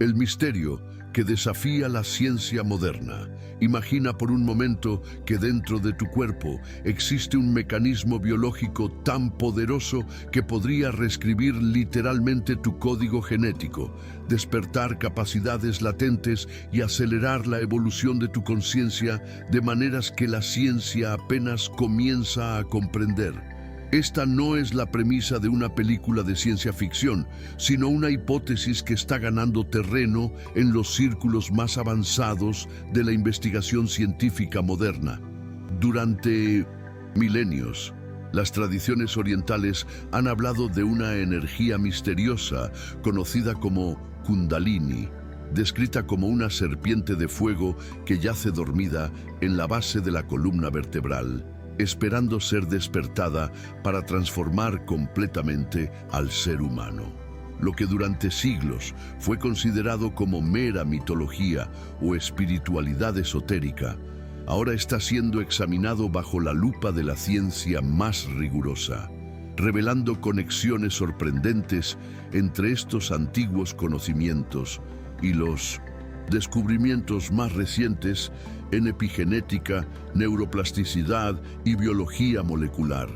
El misterio que desafía la ciencia moderna. Imagina por un momento que dentro de tu cuerpo existe un mecanismo biológico tan poderoso que podría reescribir literalmente tu código genético, despertar capacidades latentes y acelerar la evolución de tu conciencia de maneras que la ciencia apenas comienza a comprender. Esta no es la premisa de una película de ciencia ficción, sino una hipótesis que está ganando terreno en los círculos más avanzados de la investigación científica moderna. Durante milenios, las tradiciones orientales han hablado de una energía misteriosa conocida como Kundalini, descrita como una serpiente de fuego que yace dormida en la base de la columna vertebral, esperando ser despertada para transformar completamente al ser humano. Lo que durante siglos fue considerado como mera mitología o espiritualidad esotérica, ahora está siendo examinado bajo la lupa de la ciencia más rigurosa, revelando conexiones sorprendentes entre estos antiguos conocimientos y los descubrimientos más recientes en epigenética, neuroplasticidad y biología molecular.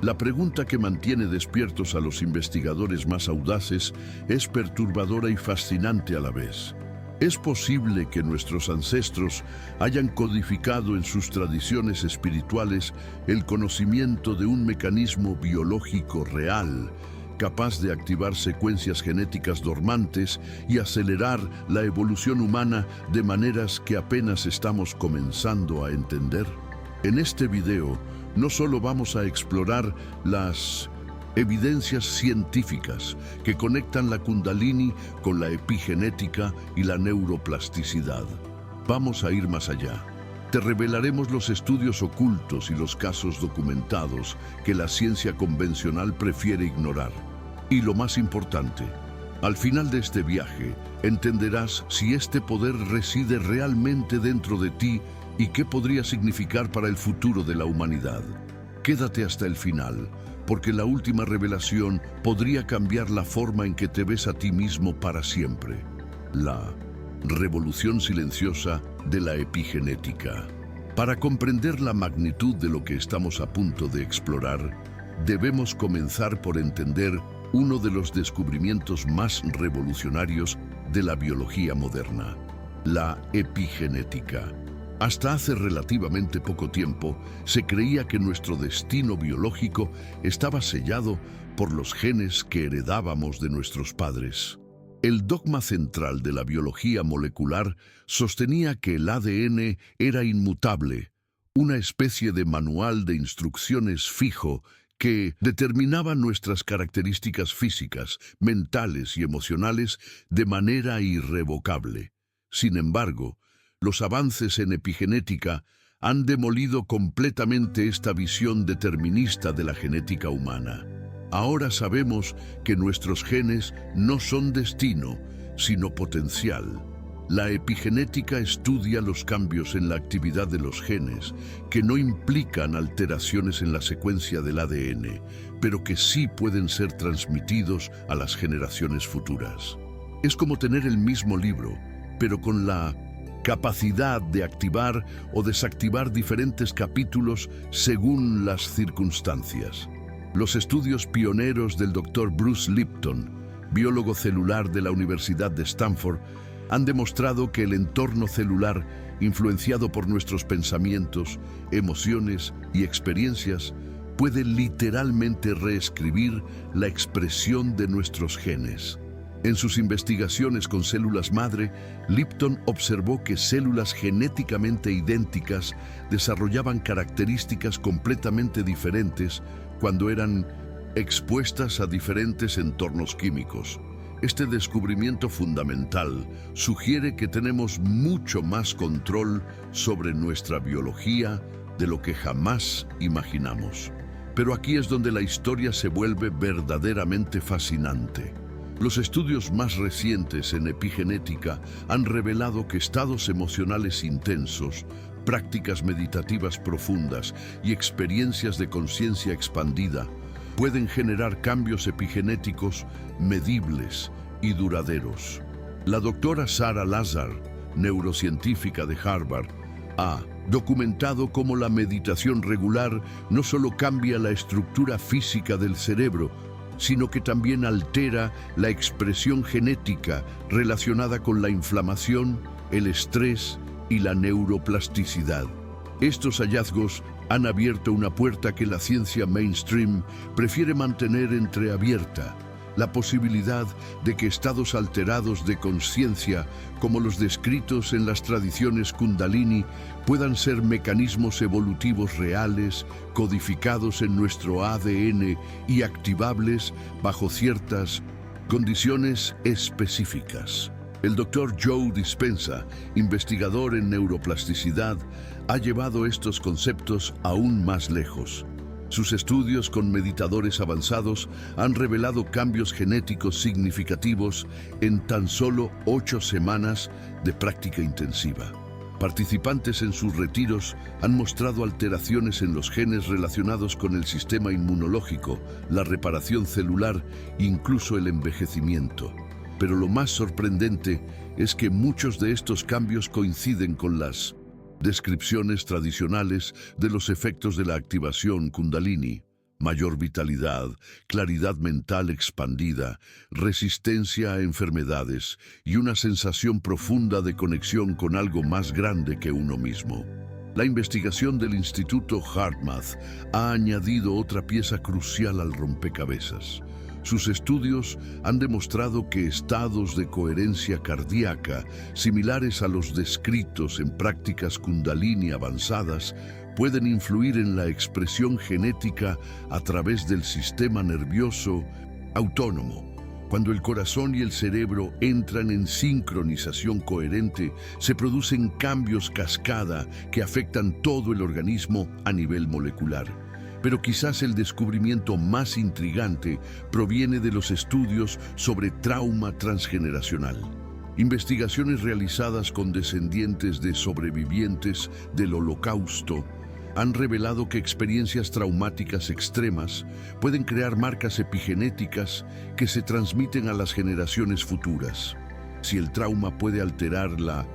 La pregunta que mantiene despiertos a los investigadores más audaces es perturbadora y fascinante a la vez. ¿Es posible que nuestros ancestros hayan codificado en sus tradiciones espirituales el conocimiento de un mecanismo biológico real, capaz de activar secuencias genéticas dormantes y acelerar la evolución humana de maneras que apenas estamos comenzando a entender? En este video, no solo vamos a explorar las evidencias científicas que conectan la Kundalini con la epigenética y la neuroplasticidad. Vamos a ir más allá. Te revelaremos los estudios ocultos y los casos documentados que la ciencia convencional prefiere ignorar. Y lo más importante, al final de este viaje, entenderás si este poder reside realmente dentro de ti y qué podría significar para el futuro de la humanidad. Quédate hasta el final, porque la última revelación podría cambiar la forma en que te ves a ti mismo para siempre. La revolución silenciosa de la epigenética. Para comprender la magnitud de lo que estamos a punto de explorar, debemos comenzar por entender uno de los descubrimientos más revolucionarios de la biología moderna, la epigenética. Hasta hace relativamente poco tiempo, se creía que nuestro destino biológico estaba sellado por los genes que heredábamos de nuestros padres. El dogma central de la biología molecular sostenía que el ADN era inmutable, una especie de manual de instrucciones fijo que determinaba nuestras características físicas, mentales y emocionales de manera irrevocable. Sin embargo, los avances en epigenética han demolido completamente esta visión determinista de la genética humana. Ahora sabemos que nuestros genes no son destino, sino potencial. La epigenética estudia los cambios en la actividad de los genes, que no implican alteraciones en la secuencia del ADN, pero que sí pueden ser transmitidos a las generaciones futuras. Es como tener el mismo libro, pero con la capacidad de activar o desactivar diferentes capítulos según las circunstancias. Los estudios pioneros del Dr. Bruce Lipton, biólogo celular de la Universidad de Stanford, han demostrado que el entorno celular, influenciado por nuestros pensamientos, emociones y experiencias, puede literalmente reescribir la expresión de nuestros genes. En sus investigaciones con células madre, Lipton observó que células genéticamente idénticas desarrollaban características completamente diferentes cuando eran expuestas a diferentes entornos químicos. Este descubrimiento fundamental sugiere que tenemos mucho más control sobre nuestra biología de lo que jamás imaginamos. Pero aquí es donde la historia se vuelve verdaderamente fascinante. Los estudios más recientes en epigenética han revelado que estados emocionales intensos, prácticas meditativas profundas y experiencias de conciencia expandida pueden generar cambios epigenéticos medibles y duraderos. La doctora Sarah Lazar, neurocientífica de Harvard, ha documentado cómo la meditación regular no solo cambia la estructura física del cerebro, sino que también altera la expresión genética relacionada con la inflamación, el estrés y la neuroplasticidad. Estos hallazgos han abierto una puerta que la ciencia mainstream prefiere mantener entreabierta: la posibilidad de que estados alterados de conciencia, como los descritos en las tradiciones Kundalini, puedan ser mecanismos evolutivos reales, codificados en nuestro ADN y activables bajo ciertas condiciones específicas. El Dr. Joe Dispenza, investigador en neuroplasticidad, ha llevado estos conceptos aún más lejos. Sus estudios con meditadores avanzados han revelado cambios genéticos significativos en tan solo 8 semanas de práctica intensiva. Participantes en sus retiros han mostrado alteraciones en los genes relacionados con el sistema inmunológico, la reparación celular e incluso el envejecimiento. Pero lo más sorprendente es que muchos de estos cambios coinciden con las descripciones tradicionales de los efectos de la activación Kundalini: mayor vitalidad, claridad mental expandida, resistencia a enfermedades y una sensación profunda de conexión con algo más grande que uno mismo. La investigación del Instituto HeartMath ha añadido otra pieza crucial al rompecabezas. Sus estudios han demostrado que estados de coherencia cardíaca, similares a los descritos en prácticas Kundalini avanzadas, pueden influir en la expresión genética a través del sistema nervioso autónomo. Cuando el corazón y el cerebro entran en sincronización coherente, se producen cambios cascada que afectan todo el organismo a nivel molecular. Pero quizás el descubrimiento más intrigante proviene de los estudios sobre trauma transgeneracional. Investigaciones realizadas con descendientes de sobrevivientes del Holocausto han revelado que experiencias traumáticas extremas pueden crear marcas epigenéticas que se transmiten a las generaciones futuras. Si el trauma puede alterar la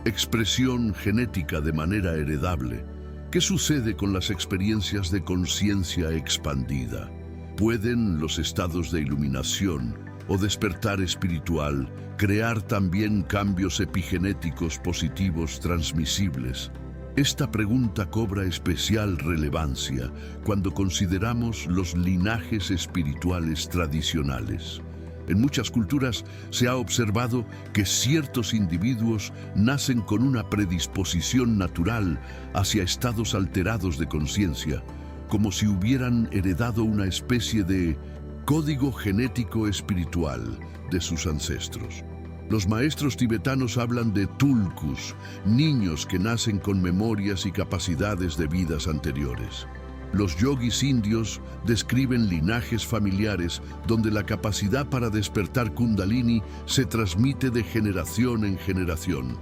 expresión genética de manera heredable, ¿qué sucede con las experiencias de conciencia expandida? ¿Pueden los estados de iluminación o despertar espiritual crear también cambios epigenéticos positivos transmisibles? Esta pregunta cobra especial relevancia cuando consideramos los linajes espirituales tradicionales. En muchas culturas se ha observado que ciertos individuos nacen con una predisposición natural hacia estados alterados de conciencia, como si hubieran heredado una especie de código genético espiritual de sus ancestros. Los maestros tibetanos hablan de tulkus, niños que nacen con memorias y capacidades de vidas anteriores. Los yogis indios describen linajes familiares donde la capacidad para despertar Kundalini se transmite de generación en generación.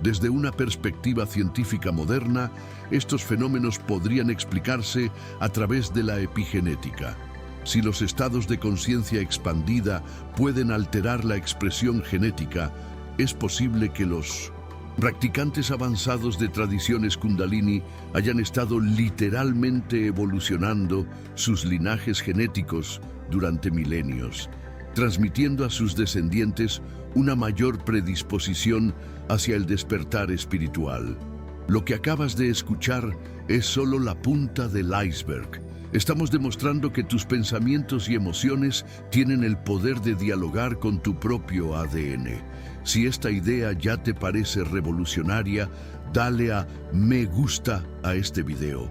Desde una perspectiva científica moderna, estos fenómenos podrían explicarse a través de la epigenética. Si los estados de conciencia expandida pueden alterar la expresión genética, es posible que los practicantes avanzados de tradiciones Kundalini hayan estado literalmente evolucionando sus linajes genéticos durante milenios, transmitiendo a sus descendientes una mayor predisposición hacia el despertar espiritual. Lo que acabas de escuchar es solo la punta del iceberg. Estamos demostrando que tus pensamientos y emociones tienen el poder de dialogar con tu propio ADN. Si esta idea ya te parece revolucionaria, dale a me gusta a este video.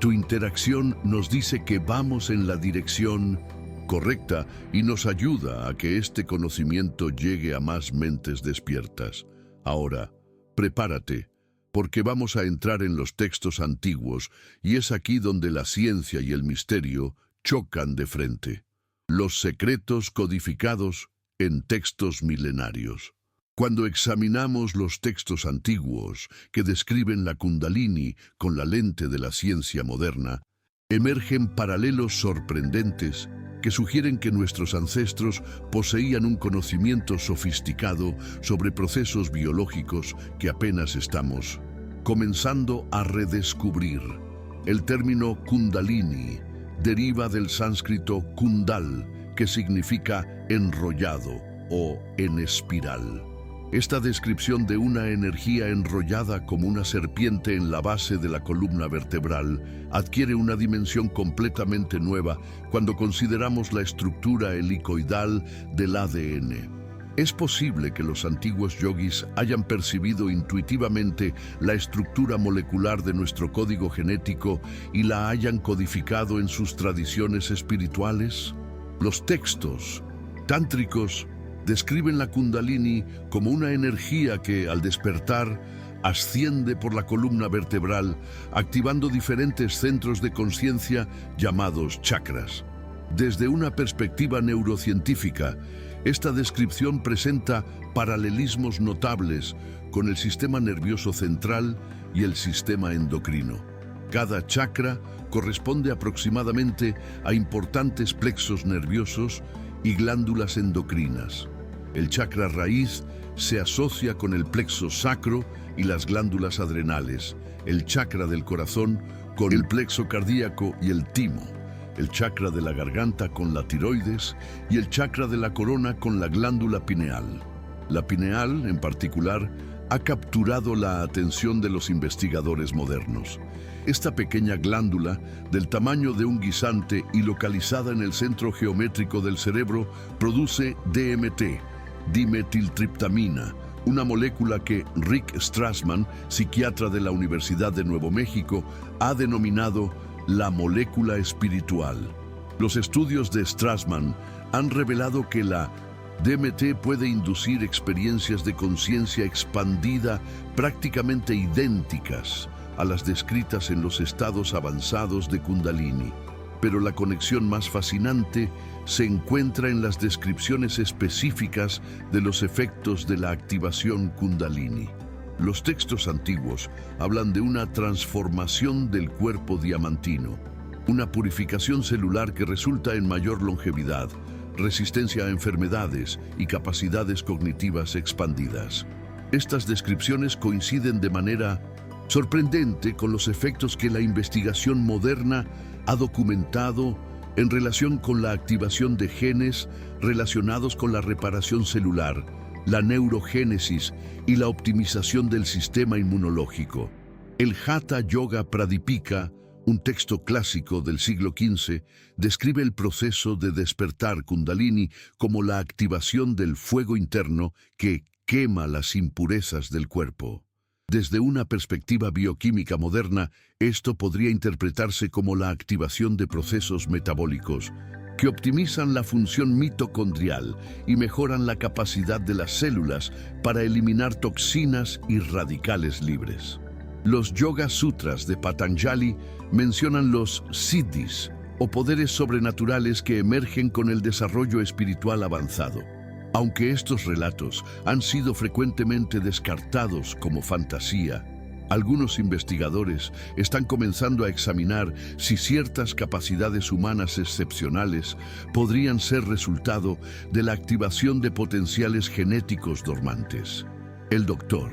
Tu interacción nos dice que vamos en la dirección correcta y nos ayuda a que este conocimiento llegue a más mentes despiertas. Ahora, prepárate, porque vamos a entrar en los textos antiguos y es aquí donde la ciencia y el misterio chocan de frente. Los secretos codificados en textos milenarios. Cuando examinamos los textos antiguos que describen la Kundalini con la lente de la ciencia moderna, Emergen paralelos sorprendentes que sugieren que nuestros ancestros poseían un conocimiento sofisticado sobre procesos biológicos que apenas estamos comenzando a redescubrir. El término Kundalini deriva del sánscrito kundal, que significa enrollado o en espiral. Esta descripción de una energía enrollada como una serpiente en la base de la columna vertebral adquiere una dimensión completamente nueva cuando consideramos la estructura helicoidal del ADN. Es posible que los antiguos yogis hayan percibido intuitivamente la estructura molecular de nuestro código genético y la hayan codificado en sus tradiciones espirituales. Los textos tántricos describen la Kundalini como una energía que, al despertar, asciende por la columna vertebral, activando diferentes centros de conciencia llamados chakras. Desde una perspectiva neurocientífica, esta descripción presenta paralelismos notables con el sistema nervioso central y el sistema endocrino. Cada chakra corresponde aproximadamente a importantes plexos nerviosos y glándulas endocrinas. El chakra raíz se asocia con el plexo sacro y las glándulas adrenales, el chakra del corazón con el plexo cardíaco y el timo, el chakra de la garganta con la tiroides y el chakra de la corona con la glándula pineal. La pineal, en particular, ha capturado la atención de los investigadores modernos. Esta pequeña glándula, del tamaño de un guisante y localizada en el centro geométrico del cerebro, produce DMT, dimetiltriptamina, una molécula que Rick Strassman, psiquiatra de la Universidad de Nuevo México, ha denominado la molécula espiritual. Los estudios de Strassman han revelado que la DMT puede inducir experiencias de conciencia expandida prácticamente idénticas a las descritas en los estados avanzados de Kundalini. Pero la conexión más fascinante se encuentra en las descripciones específicas de los efectos de la activación Kundalini. Los textos antiguos hablan de una transformación del cuerpo diamantino, una purificación celular que resulta en mayor longevidad, resistencia a enfermedades y capacidades cognitivas expandidas. Estas descripciones coinciden de manera sorprendente con los efectos que la investigación moderna ha documentado en relación con la activación de genes relacionados con la reparación celular, la neurogénesis y la optimización del sistema inmunológico. El Hatha Yoga Pradipika, un texto clásico del siglo XV, describe el proceso de despertar Kundalini como la activación del fuego interno que quema las impurezas del cuerpo. Desde una perspectiva bioquímica moderna, esto podría interpretarse como la activación de procesos metabólicos que optimizan la función mitocondrial y mejoran la capacidad de las células para eliminar toxinas y radicales libres. Los Yoga Sutras de Patanjali mencionan los siddhis, o poderes sobrenaturales que emergen con el desarrollo espiritual avanzado. Aunque estos relatos han sido frecuentemente descartados como fantasía, algunos investigadores están comenzando a examinar si ciertas capacidades humanas excepcionales podrían ser resultado de la activación de potenciales genéticos dormantes. El Dr.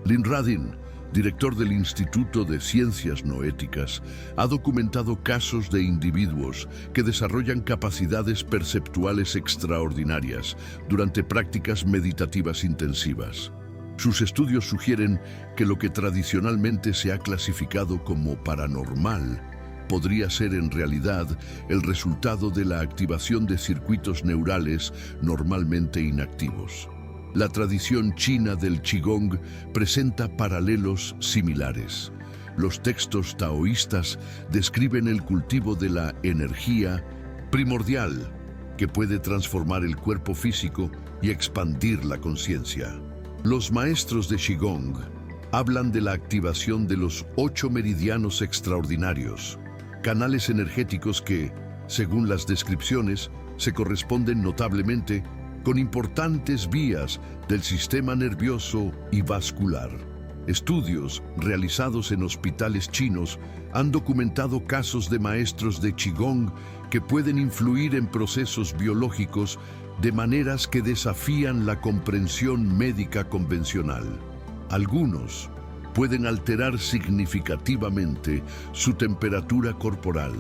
Lynn Radin, director del Instituto de Ciencias Noéticas, ha documentado casos de individuos que desarrollan capacidades perceptuales extraordinarias durante prácticas meditativas intensivas. Sus estudios sugieren que lo que tradicionalmente se ha clasificado como paranormal podría ser en realidad el resultado de la activación de circuitos neurales normalmente inactivos. La tradición china del Qigong presenta paralelos similares. Los textos taoístas describen el cultivo de la energía primordial que puede transformar el cuerpo físico y expandir la conciencia. Los maestros de Qigong hablan de la activación de los 8 meridianos extraordinarios, canales energéticos que, según las descripciones, se corresponden notablemente con importantes vías del sistema nervioso y vascular. Estudios realizados en hospitales chinos han documentado casos de maestros de Qigong que pueden influir en procesos biológicos de maneras que desafían la comprensión médica convencional. Algunos pueden alterar significativamente su temperatura corporal,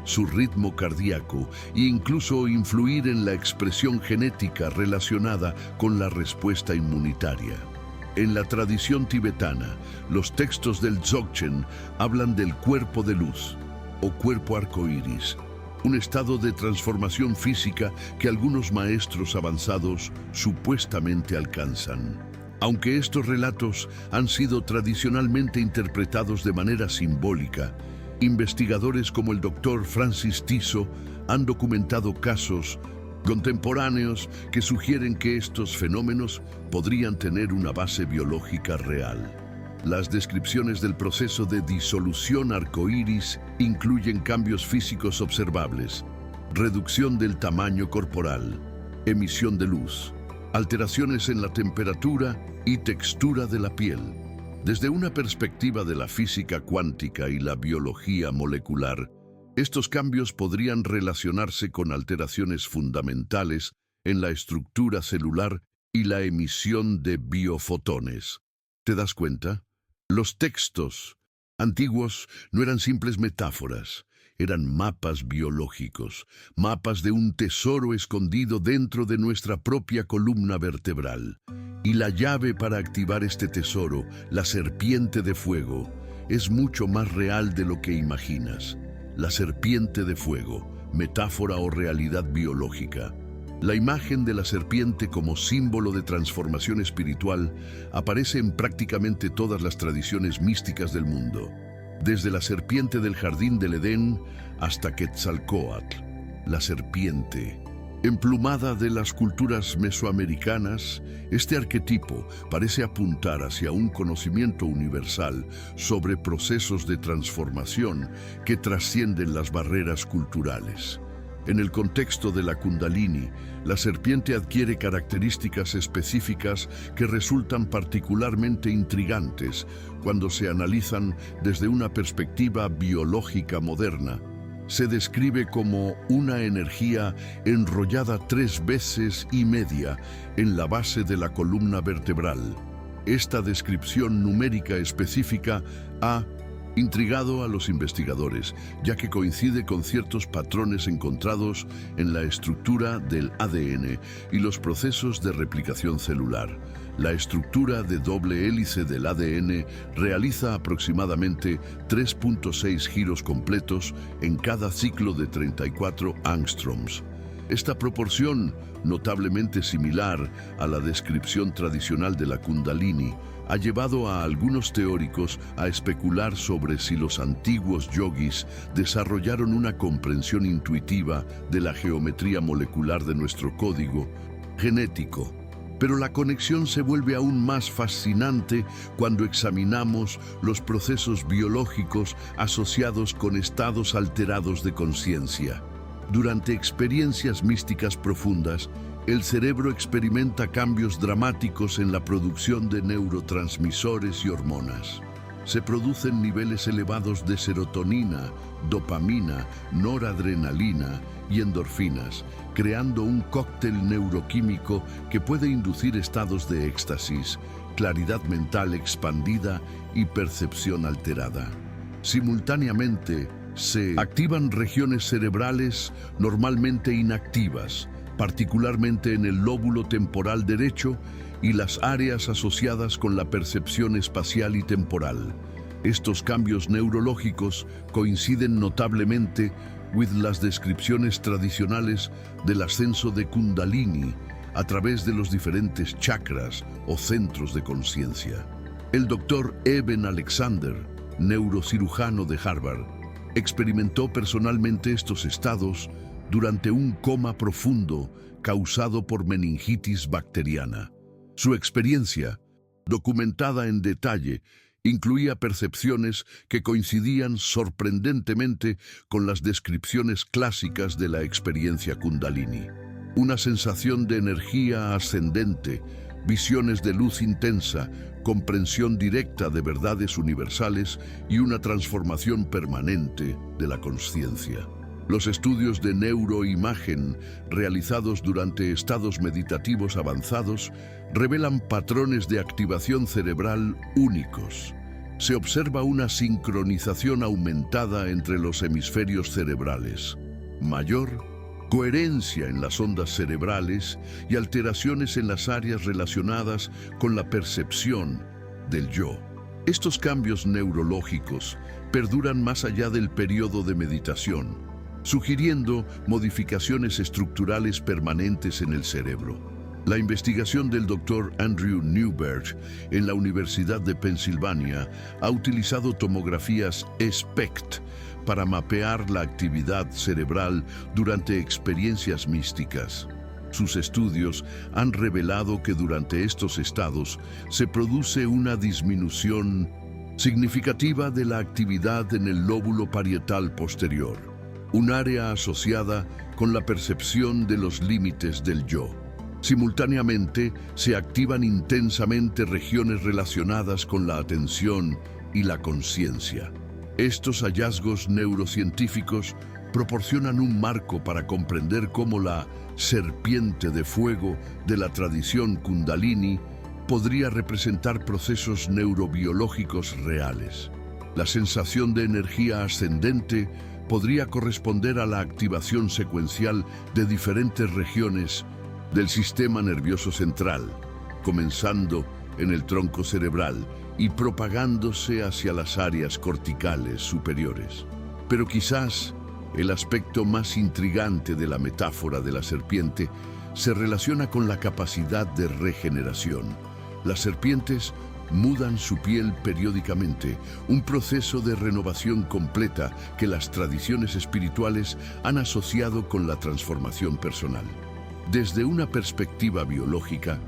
su ritmo cardíaco e incluso influir en la expresión genética relacionada con la respuesta inmunitaria. En la tradición tibetana, los textos del Dzogchen hablan del cuerpo de luz o cuerpo arcoíris, un estado de transformación física que algunos maestros avanzados supuestamente alcanzan. Aunque estos relatos han sido tradicionalmente interpretados de manera simbólica, investigadores como el Dr. Francis Tiso han documentado casos contemporáneos que sugieren que estos fenómenos podrían tener una base biológica real. Las descripciones del proceso de disolución arcoíris incluyen cambios físicos observables, reducción del tamaño corporal, emisión de luz, alteraciones en la temperatura y textura de la piel. Desde una perspectiva de la física cuántica y la biología molecular, estos cambios podrían relacionarse con alteraciones fundamentales en la estructura celular y la emisión de biofotones. ¿Te das cuenta? Los textos antiguos no eran simples metáforas, eran mapas biológicos, mapas de un tesoro escondido dentro de nuestra propia columna vertebral. Y la llave para activar este tesoro, la serpiente de fuego, es mucho más real de lo que imaginas. La serpiente de fuego, metáfora o realidad biológica. La imagen de la serpiente como símbolo de transformación espiritual aparece en prácticamente todas las tradiciones místicas del mundo, desde la serpiente del jardín del Edén hasta Quetzalcóatl, la serpiente. Emplumada de las culturas mesoamericanas, este arquetipo parece apuntar hacia un conocimiento universal sobre procesos de transformación que trascienden las barreras culturales. En el contexto de la Kundalini, la serpiente adquiere características específicas que resultan particularmente intrigantes cuando se analizan desde una perspectiva biológica moderna. Se describe como una energía enrollada 3,5 veces en la base de la columna vertebral. Esta descripción numérica específica ha intrigado a los investigadores, ya que coincide con ciertos patrones encontrados en la estructura del ADN y los procesos de replicación celular. La estructura de doble hélice del ADN realiza aproximadamente 3,6 giros completos en cada ciclo de 34 angstroms. Esta proporción, notablemente similar a la descripción tradicional de la Kundalini, ha llevado a algunos teóricos a especular sobre si los antiguos yogis desarrollaron una comprensión intuitiva de la geometría molecular de nuestro código genético. Pero la conexión se vuelve aún más fascinante cuando examinamos los procesos biológicos asociados con estados alterados de conciencia. Durante experiencias místicas profundas, el cerebro experimenta cambios dramáticos en la producción de neurotransmisores y hormonas. Se producen niveles elevados de serotonina, dopamina, noradrenalina y endorfinas, creando un cóctel neuroquímico que puede inducir estados de éxtasis, claridad mental expandida y percepción alterada. Simultáneamente, se activan regiones cerebrales normalmente inactivas, particularmente en el lóbulo temporal derecho y las áreas asociadas con la percepción espacial y temporal. Estos cambios neurológicos coinciden notablemente con las descripciones tradicionales del ascenso de Kundalini a través de los diferentes chakras o centros de conciencia. El Dr. Eben Alexander, neurocirujano de Harvard, experimentó personalmente estos estados durante un coma profundo causado por meningitis bacteriana. Su experiencia, documentada en detalle, incluía percepciones que coincidían sorprendentemente con las descripciones clásicas de la experiencia Kundalini. Una sensación de energía ascendente, visiones de luz intensa, comprensión directa de verdades universales y una transformación permanente de la consciencia. Los estudios de neuroimagen realizados durante estados meditativos avanzados revelan patrones de activación cerebral únicos. Se observa una sincronización aumentada entre los hemisferios cerebrales, mayor coherencia en las ondas cerebrales y alteraciones en las áreas relacionadas con la percepción del yo. Estos cambios neurológicos perduran más allá del periodo de meditación, sugiriendo modificaciones estructurales permanentes en el cerebro. La investigación del Dr. Andrew Newberg en la Universidad de Pensilvania ha utilizado tomografías SPECT para mapear la actividad cerebral durante experiencias místicas. Sus estudios han revelado que durante estos estados se produce una disminución significativa de la actividad en el lóbulo parietal posterior, un área asociada con la percepción de los límites del yo. Simultáneamente, se activan intensamente regiones relacionadas con la atención y la conciencia. Estos hallazgos neurocientíficos proporcionan un marco para comprender cómo la serpiente de fuego de la tradición Kundalini podría representar procesos neurobiológicos reales. La sensación de energía ascendente podría corresponder a la activación secuencial de diferentes regiones del sistema nervioso central, comenzando en el tronco cerebral y propagándose hacia las áreas corticales superiores. Pero quizás el aspecto más intrigante de la metáfora de la serpiente se relaciona con la capacidad de regeneración. Las serpientes mudan su piel periódicamente, un proceso de renovación completa que las tradiciones espirituales han asociado con la transformación personal. Desde una perspectiva biológica,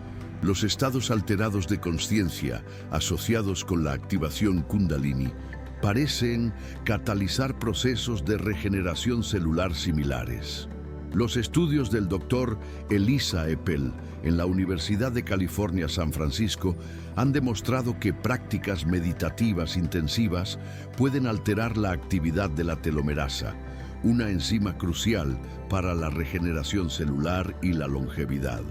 los estados alterados de consciencia asociados con la activación Kundalini parecen catalizar procesos de regeneración celular similares. Los estudios del Dr. Elisa Epel en la Universidad de California, San Francisco, han demostrado que prácticas meditativas intensivas pueden alterar la actividad de la telomerasa, una enzima crucial para la regeneración celular y la longevidad.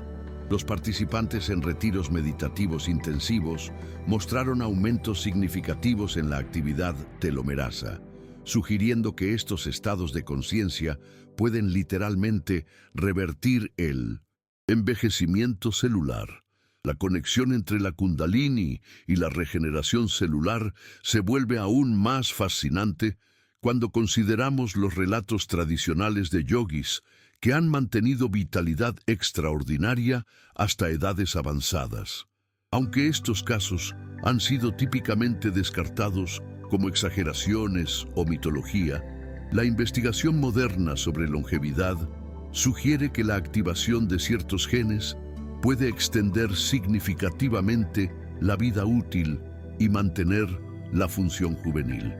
Los participantes en retiros meditativos intensivos mostraron aumentos significativos en la actividad telomerasa, sugiriendo que estos estados de conciencia pueden literalmente revertir el envejecimiento celular. La conexión entre la Kundalini y la regeneración celular se vuelve aún más fascinante cuando consideramos los relatos tradicionales de yogis que han mantenido vitalidad extraordinaria hasta edades avanzadas. Aunque estos casos han sido típicamente descartados como exageraciones o mitología, la investigación moderna sobre longevidad sugiere que la activación de ciertos genes puede extender significativamente la vida útil y mantener la función juvenil.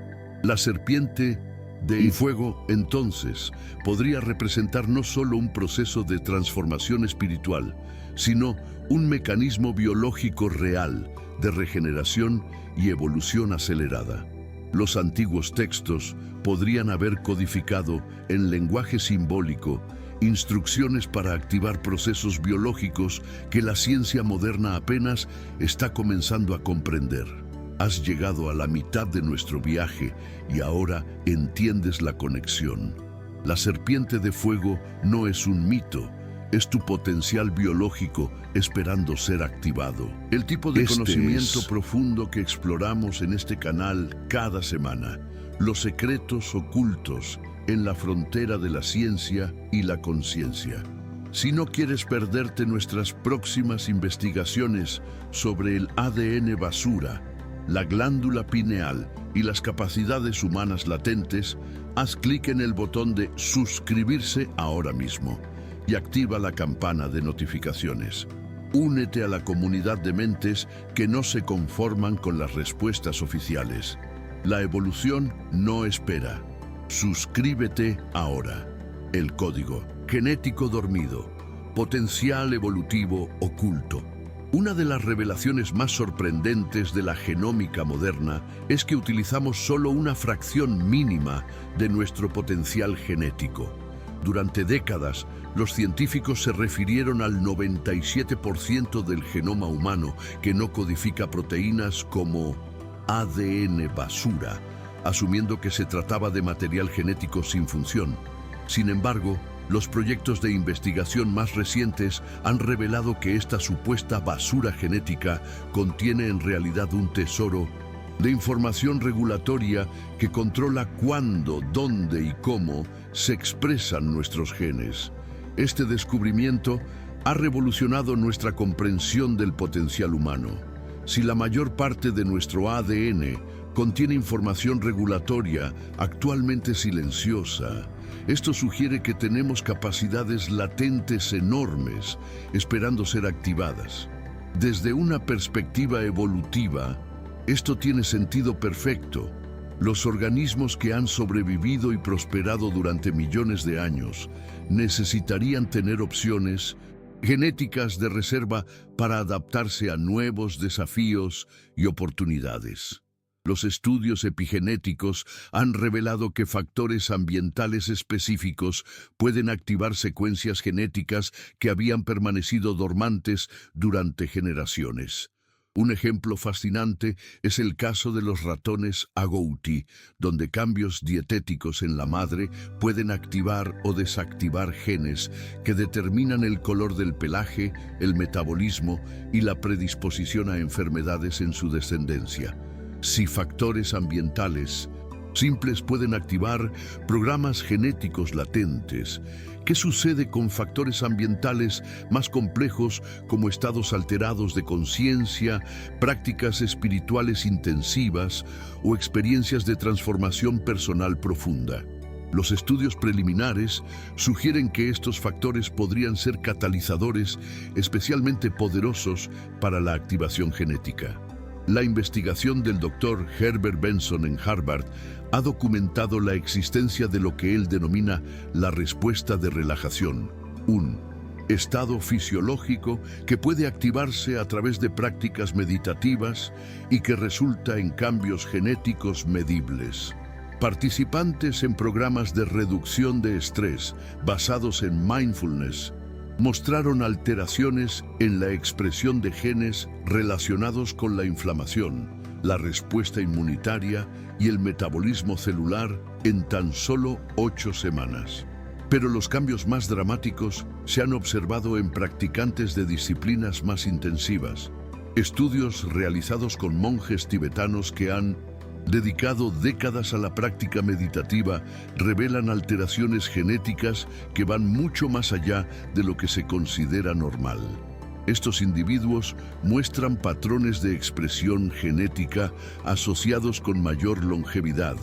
La serpiente de fuego, entonces, podría representar no solo un proceso de transformación espiritual, sino un mecanismo biológico real de regeneración y evolución acelerada. Los antiguos textos podrían haber codificado en lenguaje simbólico instrucciones para activar procesos biológicos que la ciencia moderna apenas está comenzando a comprender. Has llegado a la mitad de nuestro viaje y ahora entiendes la conexión. La serpiente de fuego no es un mito, es tu potencial biológico esperando ser activado. El tipo de conocimiento profundo que exploramos en este canal cada semana. Los secretos ocultos en la frontera de la ciencia y la conciencia. Si no quieres perderte nuestras próximas investigaciones sobre el ADN basura, la glándula pineal y las capacidades humanas latentes, haz clic en el botón de suscribirse ahora mismo y activa la campana de notificaciones. Únete a la comunidad de mentes que no se conforman con las respuestas oficiales. La evolución no espera. Suscríbete ahora. El código genético dormido, potencial evolutivo oculto. Una de las revelaciones más sorprendentes de la genómica moderna es que utilizamos solo una fracción mínima de nuestro potencial genético. Durante décadas, los científicos se refirieron al 97% del genoma humano que no codifica proteínas como ADN basura, asumiendo que se trataba de material genético sin función. Sin embargo, los proyectos de investigación más recientes han revelado que esta supuesta basura genética contiene en realidad un tesoro de información regulatoria que controla cuándo, dónde y cómo se expresan nuestros genes. Este descubrimiento ha revolucionado nuestra comprensión del potencial humano. Si la mayor parte de nuestro ADN contiene información regulatoria actualmente silenciosa, esto sugiere que tenemos capacidades latentes enormes esperando ser activadas. Desde una perspectiva evolutiva, esto tiene sentido perfecto. Los organismos que han sobrevivido y prosperado durante millones de años necesitarían tener opciones genéticas de reserva para adaptarse a nuevos desafíos y oportunidades. Los estudios epigenéticos han revelado que factores ambientales específicos pueden activar secuencias genéticas que habían permanecido dormantes durante generaciones. Un ejemplo fascinante es el caso de los ratones agouti, donde cambios dietéticos en la madre pueden activar o desactivar genes que determinan el color del pelaje, el metabolismo y la predisposición a enfermedades en su descendencia. Si factores ambientales simples pueden activar programas genéticos latentes, ¿qué sucede con factores ambientales más complejos como estados alterados de conciencia, prácticas espirituales intensivas o experiencias de transformación personal profunda? Los estudios preliminares sugieren que estos factores podrían ser catalizadores especialmente poderosos para la activación genética. La investigación del Dr. Herbert Benson en Harvard ha documentado la existencia de lo que él denomina la respuesta de relajación, un estado fisiológico que puede activarse a través de prácticas meditativas y que resulta en cambios genéticos medibles. Participantes en programas de reducción de estrés basados en mindfulness mostraron alteraciones en la expresión de genes relacionados con la inflamación, la respuesta inmunitaria y el metabolismo celular en tan solo 8 semanas. Pero los cambios más dramáticos se han observado en practicantes de disciplinas más intensivas. Estudios realizados con monjes tibetanos que han dedicado décadas a la práctica meditativa revelan alteraciones genéticas que van mucho más allá de lo que se considera normal. Estos individuos muestran patrones de expresión genética asociados con mayor longevidad,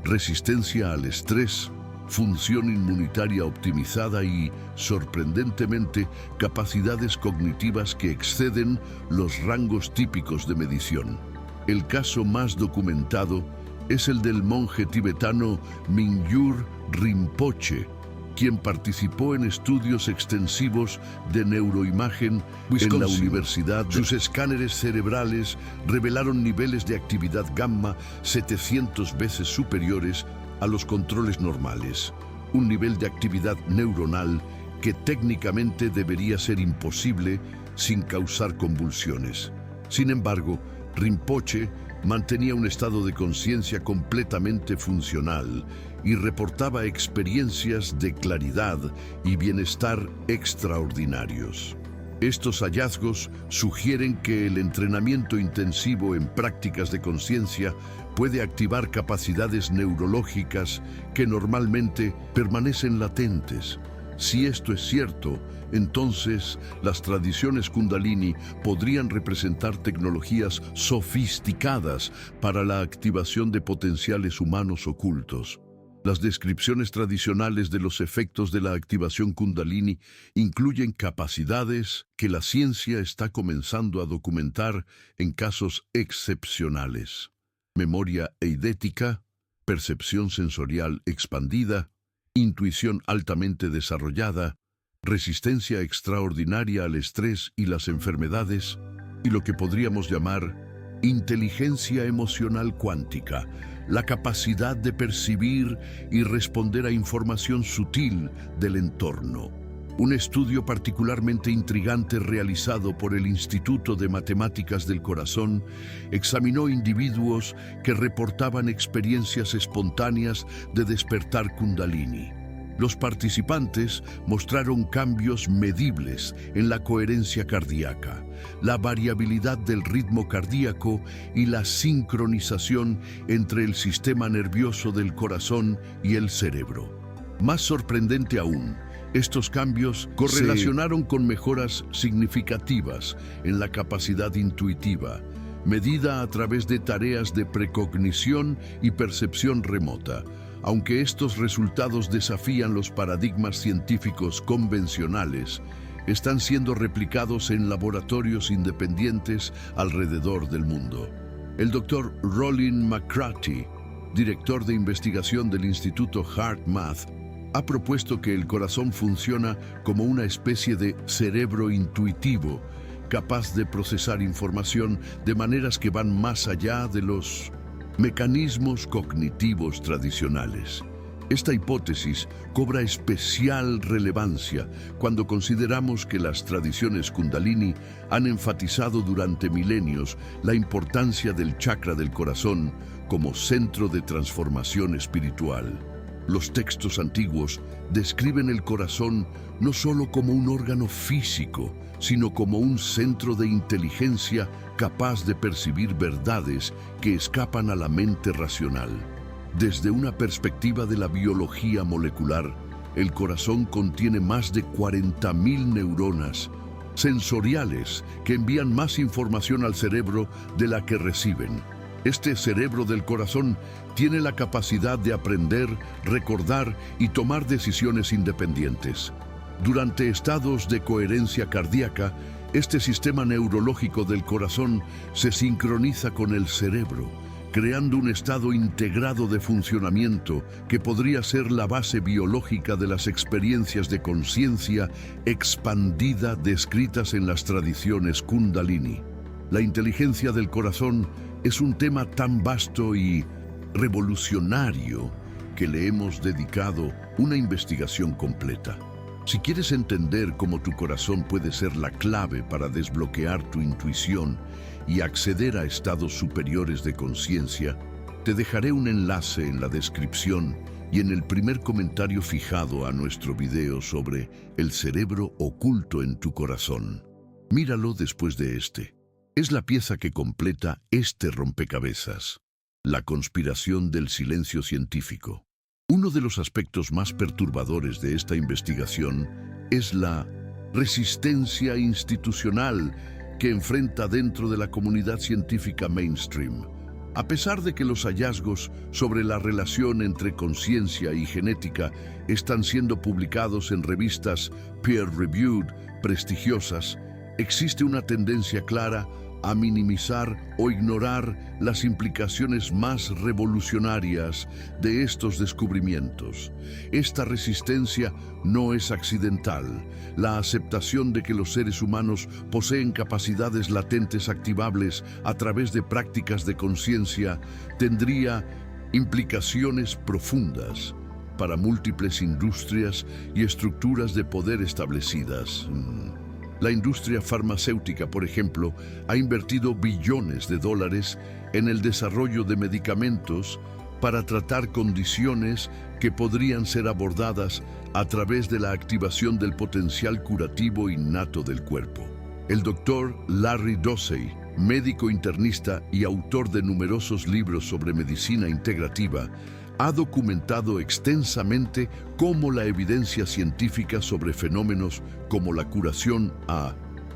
resistencia al estrés, función inmunitaria optimizada y, sorprendentemente, capacidades cognitivas que exceden los rangos típicos de medición. El caso más documentado es el del monje tibetano Mingyur Rinpoche, quien participó en estudios extensivos de neuroimagen en la universidad. Sus escáneres cerebrales revelaron niveles de actividad gamma 700 veces superiores a los controles normales, un nivel de actividad neuronal que técnicamente debería ser imposible sin causar convulsiones. Sin embargo, Rinpoche mantenía un estado de conciencia completamente funcional y reportaba experiencias de claridad y bienestar extraordinarios. Estos hallazgos sugieren que el entrenamiento intensivo en prácticas de conciencia puede activar capacidades neurológicas que normalmente permanecen latentes. Si esto es cierto, entonces las tradiciones Kundalini podrían representar tecnologías sofisticadas para la activación de potenciales humanos ocultos. Las descripciones tradicionales de los efectos de la activación Kundalini incluyen capacidades que la ciencia está comenzando a documentar en casos excepcionales: memoria eidética, percepción sensorial expandida, intuición altamente desarrollada, resistencia extraordinaria al estrés y las enfermedades, y lo que podríamos llamar inteligencia emocional cuántica, la capacidad de percibir y responder a información sutil del entorno. Un estudio particularmente intrigante realizado por el Instituto de Matemáticas del Corazón examinó individuos que reportaban experiencias espontáneas de despertar Kundalini. Los participantes mostraron cambios medibles en la coherencia cardíaca, la variabilidad del ritmo cardíaco y la sincronización entre el sistema nervioso del corazón y el cerebro. Más sorprendente aún, estos cambios correlacionaron con mejoras significativas en la capacidad intuitiva, medida a través de tareas de precognición y percepción remota. Aunque estos resultados desafían los paradigmas científicos convencionales, están siendo replicados en laboratorios independientes alrededor del mundo. El Dr. Rollin McCarthy, director de investigación del Instituto HeartMath, ha propuesto que el corazón funciona como una especie de cerebro intuitivo, capaz de procesar información de maneras que van más allá de los mecanismos cognitivos tradicionales. Esta hipótesis cobra especial relevancia cuando consideramos que las tradiciones Kundalini han enfatizado durante milenios la importancia del chakra del corazón como centro de transformación espiritual. Los textos antiguos describen el corazón no solo como un órgano físico, sino como un centro de inteligencia capaz de percibir verdades que escapan a la mente racional. Desde una perspectiva de la biología molecular, el corazón contiene más de 40.000 neuronas sensoriales que envían más información al cerebro de la que reciben. Este cerebro del corazón tiene la capacidad de aprender, recordar y tomar decisiones independientes. Durante estados de coherencia cardíaca, este sistema neurológico del corazón se sincroniza con el cerebro, creando un estado integrado de funcionamiento que podría ser la base biológica de las experiencias de conciencia expandida descritas en las tradiciones Kundalini. La inteligencia del corazón es un tema tan vasto y revolucionario que le hemos dedicado una investigación completa. Si quieres entender cómo tu corazón puede ser la clave para desbloquear tu intuición y acceder a estados superiores de conciencia, te dejaré un enlace en la descripción y en el primer comentario fijado a nuestro video sobre el cerebro oculto en tu corazón. Míralo después de este. Es la pieza que completa este rompecabezas, la conspiración del silencio científico. Uno de los aspectos más perturbadores de esta investigación es la resistencia institucional que enfrenta dentro de la comunidad científica mainstream. A pesar de que los hallazgos sobre la relación entre conciencia y genética están siendo publicados en revistas peer-reviewed prestigiosas, existe una tendencia clara a minimizar o ignorar las implicaciones más revolucionarias de estos descubrimientos. Esta resistencia no es accidental. La aceptación de que los seres humanos poseen capacidades latentes activables a través de prácticas de conciencia tendría implicaciones profundas para múltiples industrias y estructuras de poder establecidas. La industria farmacéutica, por ejemplo, ha invertido billones de dólares en el desarrollo de medicamentos para tratar condiciones que podrían ser abordadas a través de la activación del potencial curativo innato del cuerpo. El doctor Larry Dossey, médico internista y autor de numerosos libros sobre medicina integrativa, ha documentado extensamente cómo la evidencia científica sobre fenómenos como la curación a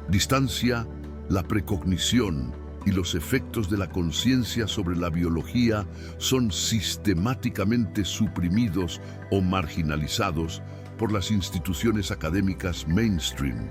distancia, la precognición y los efectos de la conciencia sobre la biología son sistemáticamente suprimidos o marginalizados por las instituciones académicas mainstream.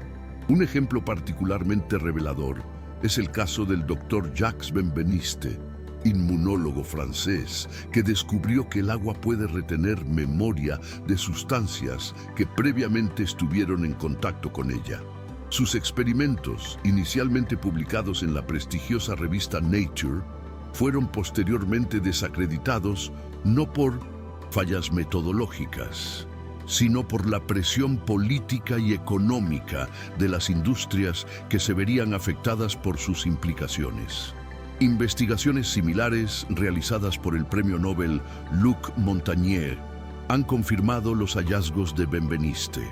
Un ejemplo particularmente revelador es el caso del Dr. Jacques Benveniste, inmunólogo francés que descubrió que el agua puede retener memoria de sustancias que previamente estuvieron en contacto con ella. Sus experimentos, inicialmente publicados en la prestigiosa revista Nature, fueron posteriormente desacreditados no por fallas metodológicas, sino por la presión política y económica de las industrias que se verían afectadas por sus implicaciones. Investigaciones similares realizadas por el premio Nobel Luc Montagnier han confirmado los hallazgos de Benveniste,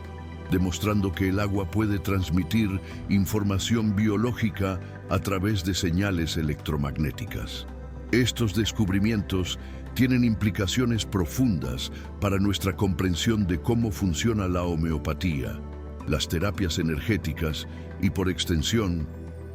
demostrando que el agua puede transmitir información biológica a través de señales electromagnéticas. Estos descubrimientos tienen implicaciones profundas para nuestra comprensión de cómo funciona la homeopatía, las terapias energéticas y, por extensión,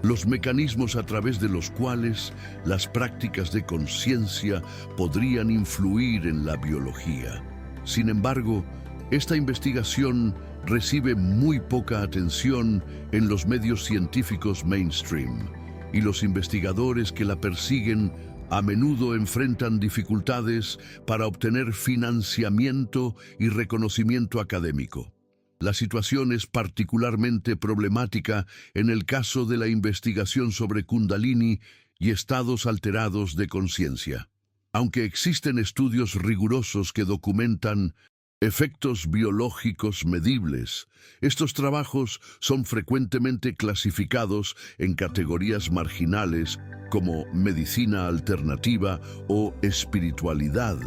los mecanismos a través de los cuales las prácticas de conciencia podrían influir en la biología. Sin embargo, esta investigación recibe muy poca atención en los medios científicos mainstream, y los investigadores que la persiguen a menudo enfrentan dificultades para obtener financiamiento y reconocimiento académico. La situación es particularmente problemática en el caso de la investigación sobre Kundalini y estados alterados de conciencia. Aunque existen estudios rigurosos que documentan efectos biológicos medibles, estos trabajos son frecuentemente clasificados en categorías marginales como medicina alternativa o espiritualidad,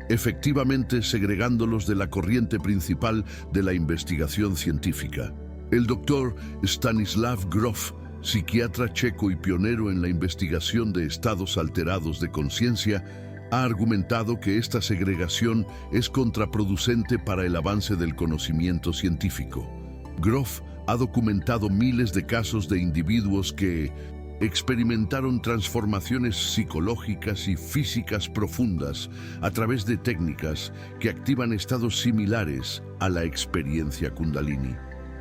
efectivamente segregándolos de la corriente principal de la investigación científica. El doctor Stanislav Grof, psiquiatra checo y pionero en la investigación de estados alterados de conciencia, ha argumentado que esta segregación es contraproducente para el avance del conocimiento científico. Grof ha documentado miles de casos de individuos que experimentaron transformaciones psicológicas y físicas profundas a través de técnicas que activan estados similares a la experiencia Kundalini.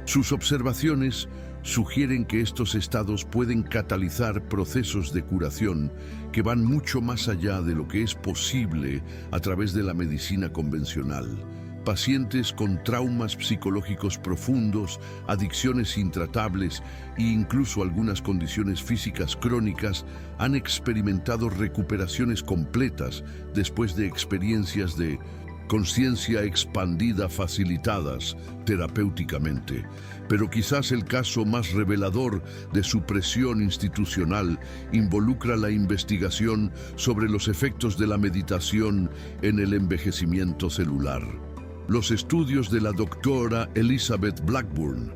Sus observaciones sugieren que estos estados pueden catalizar procesos de curación que van mucho más allá de lo que es posible a través de la medicina convencional. Pacientes con traumas psicológicos profundos, adicciones intratables e incluso algunas condiciones físicas crónicas han experimentado recuperaciones completas después de experiencias de conciencia expandida facilitadas terapéuticamente. Pero quizás el caso más revelador de su presión institucional involucra la investigación sobre los efectos de la meditación en el envejecimiento celular. Los estudios de la doctora Elizabeth Blackburn,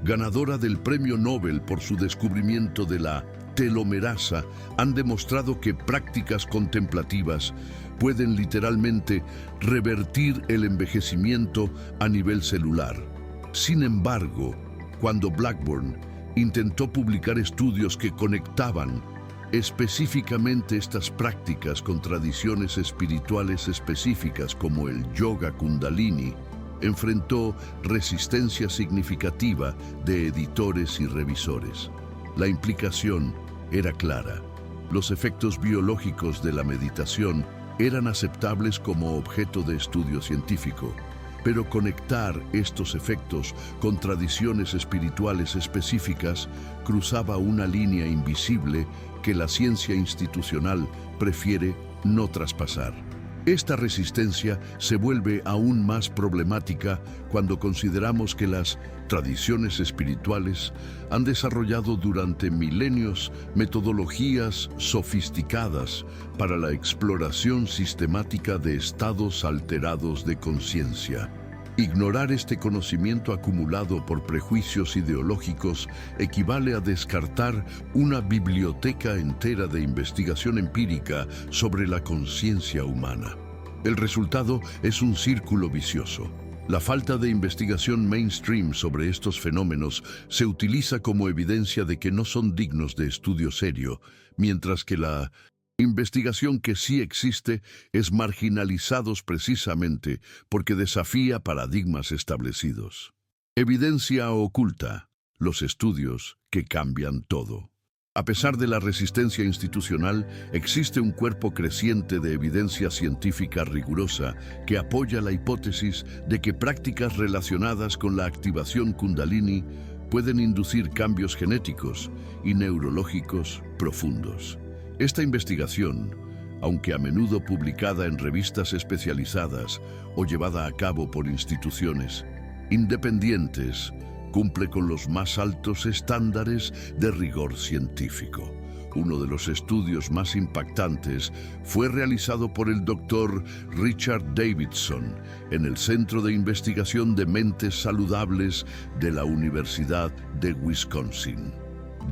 ganadora del Premio Nobel por su descubrimiento de la telomerasa, han demostrado que prácticas contemplativas pueden literalmente revertir el envejecimiento a nivel celular. Sin embargo, cuando Blackburn intentó publicar estudios que conectaban específicamente estas prácticas con tradiciones espirituales específicas como el yoga Kundalini, enfrentó resistencia significativa de editores y revisores. La implicación era clara. Los efectos biológicos de la meditación eran aceptables como objeto de estudio científico, pero conectar estos efectos con tradiciones espirituales específicas cruzaba una línea invisible que la ciencia institucional prefiere no traspasar. Esta resistencia se vuelve aún más problemática cuando consideramos que las tradiciones espirituales han desarrollado durante milenios metodologías sofisticadas para la exploración sistemática de estados alterados de conciencia. Ignorar este conocimiento acumulado por prejuicios ideológicos equivale a descartar una biblioteca entera de investigación empírica sobre la conciencia humana. El resultado es un círculo vicioso. La falta de investigación mainstream sobre estos fenómenos se utiliza como evidencia de que no son dignos de estudio serio, mientras que la investigación que sí existe es marginalizados precisamente porque desafía paradigmas establecidos. Evidencia oculta, los estudios que cambian todo. A pesar de la resistencia institucional, existe un cuerpo creciente de evidencia científica rigurosa que apoya la hipótesis de que prácticas relacionadas con la activación Kundalini pueden inducir cambios genéticos y neurológicos profundos. Esta investigación, aunque a menudo publicada en revistas especializadas o llevada a cabo por instituciones independientes, cumple con los más altos estándares de rigor científico. Uno de los estudios más impactantes fue realizado por el Dr. Richard Davidson en el Centro de Investigación de Mentes Saludables de la Universidad de Wisconsin.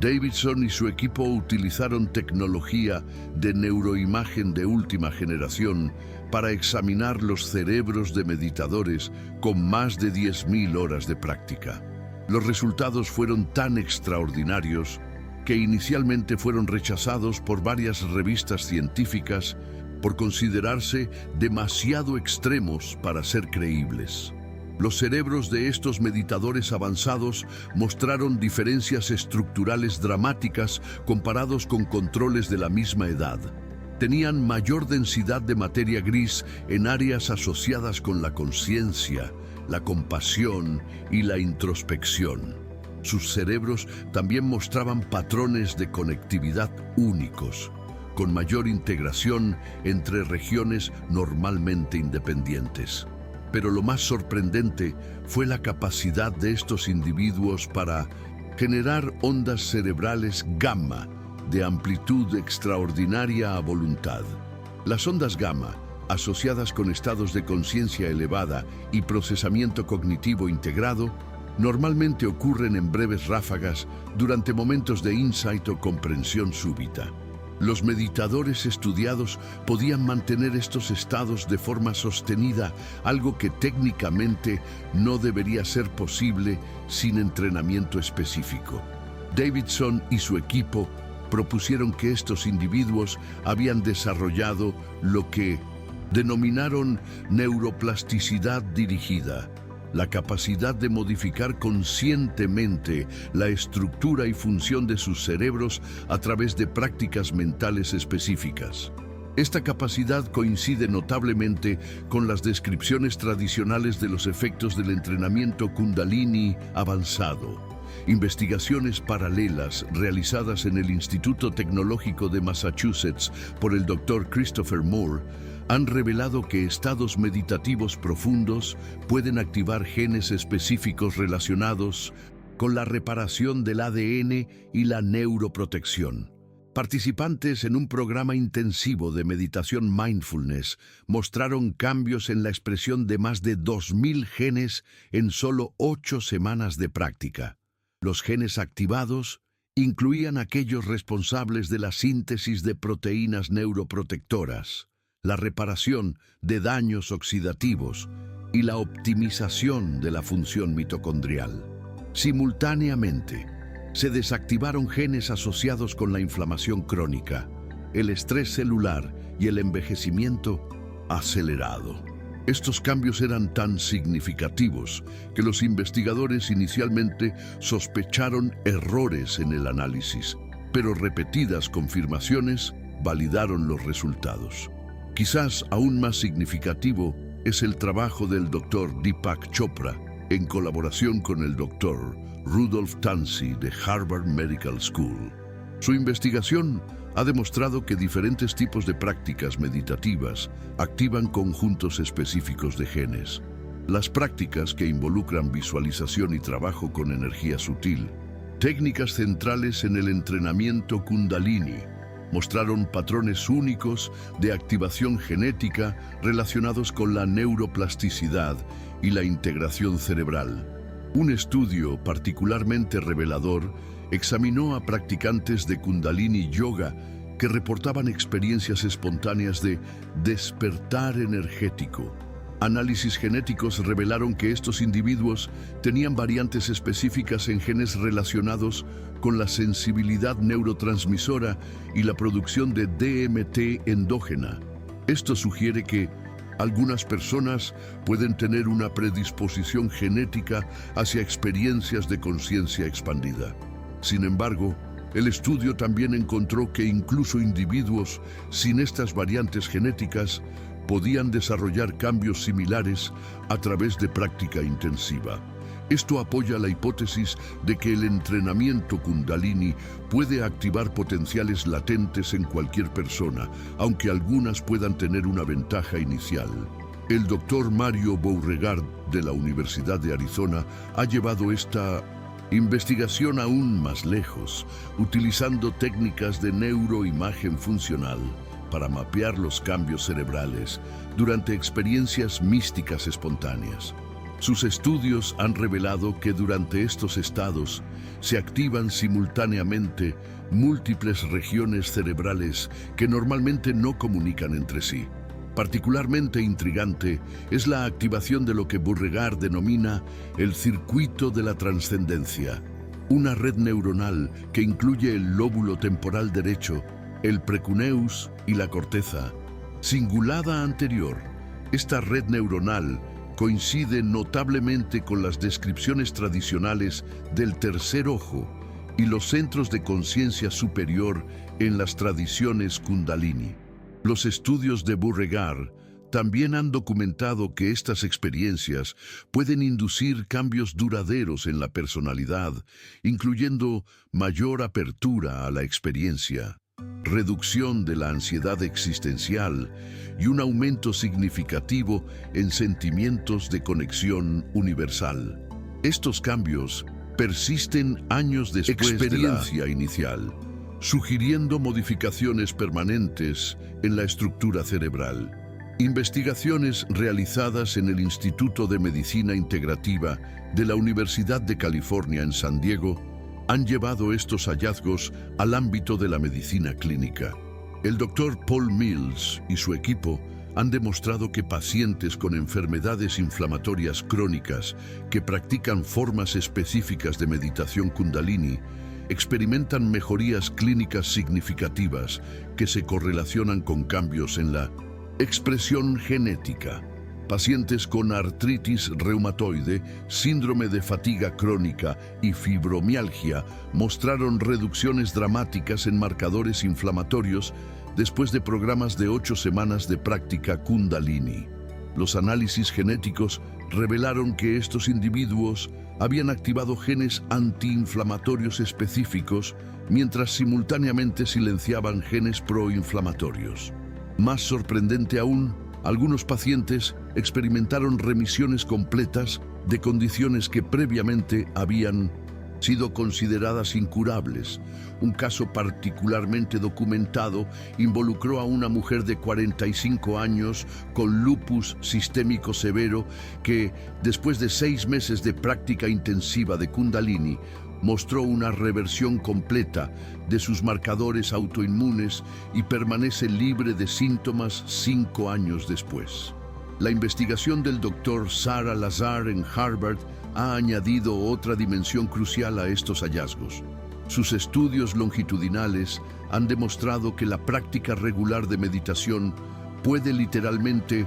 Davidson y su equipo utilizaron tecnología de neuroimagen de última generación para examinar los cerebros de meditadores con más de 10.000 horas de práctica. Los resultados fueron tan extraordinarios que inicialmente fueron rechazados por varias revistas científicas por considerarse demasiado extremos para ser creíbles. Los cerebros de estos meditadores avanzados mostraron diferencias estructurales dramáticas comparados con controles de la misma edad. Tenían mayor densidad de materia gris en áreas asociadas con la conciencia, la compasión y la introspección. Sus cerebros también mostraban patrones de conectividad únicos, con mayor integración entre regiones normalmente independientes. Pero lo más sorprendente fue la capacidad de estos individuos para generar ondas cerebrales gamma de amplitud extraordinaria a voluntad. Las ondas gamma, asociadas con estados de conciencia elevada y procesamiento cognitivo integrado, normalmente ocurren en breves ráfagas durante momentos de insight o comprensión súbita. Los meditadores estudiados podían mantener estos estados de forma sostenida, algo que técnicamente no debería ser posible sin entrenamiento específico. Davidson y su equipo propusieron que estos individuos habían desarrollado lo que denominaron neuroplasticidad dirigida, la capacidad de modificar conscientemente la estructura y función de sus cerebros a través de prácticas mentales específicas. Esta capacidad coincide notablemente con las descripciones tradicionales de los efectos del entrenamiento Kundalini avanzado. Investigaciones paralelas realizadas en el Instituto Tecnológico de Massachusetts por el Dr. Christopher Moore han revelado que estados meditativos profundos pueden activar genes específicos relacionados con la reparación del ADN y la neuroprotección. Participantes en un programa intensivo de meditación mindfulness mostraron cambios en la expresión de más de 2.000 genes en solo 8 semanas de práctica. Los genes activados incluían aquellos responsables de la síntesis de proteínas neuroprotectoras, la reparación de daños oxidativos y la optimización de la función mitocondrial. Simultáneamente, se desactivaron genes asociados con la inflamación crónica, el estrés celular y el envejecimiento acelerado. Estos cambios eran tan significativos que los investigadores inicialmente sospecharon errores en el análisis, pero repetidas confirmaciones validaron los resultados. Quizás aún más significativo es el trabajo del Dr. Deepak Chopra en colaboración con el Dr. Rudolph Tanzi de Harvard Medical School. Su investigación ha demostrado que diferentes tipos de prácticas meditativas activan conjuntos específicos de genes. Las prácticas que involucran visualización y trabajo con energía sutil, técnicas centrales en el entrenamiento Kundalini, mostraron patrones únicos de activación genética relacionados con la neuroplasticidad y la integración cerebral. Un estudio particularmente revelador examinó a practicantes de Kundalini Yoga que reportaban experiencias espontáneas de despertar energético. Análisis genéticos revelaron que estos individuos tenían variantes específicas en genes relacionados con la sensibilidad neurotransmisora y la producción de DMT endógena. Esto sugiere que algunas personas pueden tener una predisposición genética hacia experiencias de conciencia expandida. Sin embargo, El estudio también encontró que incluso individuos sin estas variantes genéticas podían desarrollar cambios similares a través de práctica intensiva. Esto apoya la hipótesis de que el entrenamiento Kundalini puede activar potenciales latentes en cualquier persona, aunque algunas puedan tener una ventaja inicial. El doctor Mario Beauregard de la Universidad de Arizona ha llevado esta investigación aún más lejos, utilizando técnicas de neuroimagen funcional para mapear los cambios cerebrales durante experiencias místicas espontáneas. Sus estudios han revelado que durante estos estados se activan simultáneamente múltiples regiones cerebrales que normalmente no comunican entre sí. Particularmente intrigante es la activación de lo que Beauregard denomina el circuito de la trascendencia, una red neuronal que incluye el lóbulo temporal derecho, el precuneus y la corteza cingulada anterior. Esta red neuronal coincide notablemente con las descripciones tradicionales del tercer ojo y los centros de conciencia superior en las tradiciones Kundalini. Los estudios de Beauregard también han documentado que estas experiencias pueden inducir cambios duraderos en la personalidad, incluyendo mayor apertura a la experiencia, reducción de la ansiedad existencial y un aumento significativo en sentimientos de conexión universal. Estos cambios persisten años después de la experiencia inicial, sugiriendo modificaciones permanentes en la estructura cerebral. Investigaciones realizadas en el Instituto de Medicina Integrativa de la Universidad de California en San Diego han llevado estos hallazgos al ámbito de la medicina clínica. El doctor Paul Mills y su equipo han demostrado que pacientes con enfermedades inflamatorias crónicas que practican formas específicas de meditación Kundalini experimentan mejorías clínicas significativas que se correlacionan con cambios en la expresión genética. Pacientes con artritis reumatoide, síndrome de fatiga crónica y fibromialgia mostraron reducciones dramáticas en marcadores inflamatorios después de programas de 8 semanas de práctica Kundalini. Los análisis genéticos revelaron que estos individuos habían activado genes antiinflamatorios específicos mientras simultáneamente silenciaban genes proinflamatorios. Más sorprendente aún, algunos pacientes experimentaron remisiones completas de condiciones que previamente habían sido consideradas incurables. Un caso particularmente documentado involucró a una mujer de 45 años con lupus sistémico severo que, después de 6 meses de práctica intensiva de Kundalini, mostró una reversión completa de sus marcadores autoinmunes y permanece libre de síntomas 5 años después. La investigación del Dr. Sarah Lazar en Harvard ha añadido otra dimensión crucial a estos hallazgos. Sus estudios longitudinales han demostrado que la práctica regular de meditación puede literalmente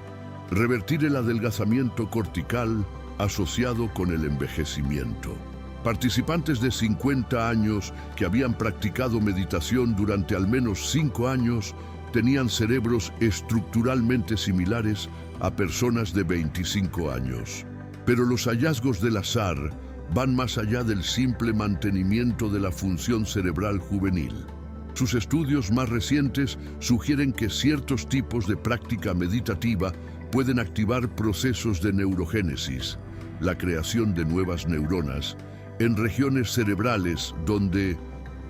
revertir el adelgazamiento cortical asociado con el envejecimiento. Participantes de 50 años que habían practicado meditación durante al menos 5 años tenían cerebros estructuralmente similares a personas de 25 años. Pero los hallazgos de Lazar van más allá del simple mantenimiento de la función cerebral juvenil. Sus estudios más recientes sugieren que ciertos tipos de práctica meditativa pueden activar procesos de neurogénesis, la creación de nuevas neuronas, en regiones cerebrales donde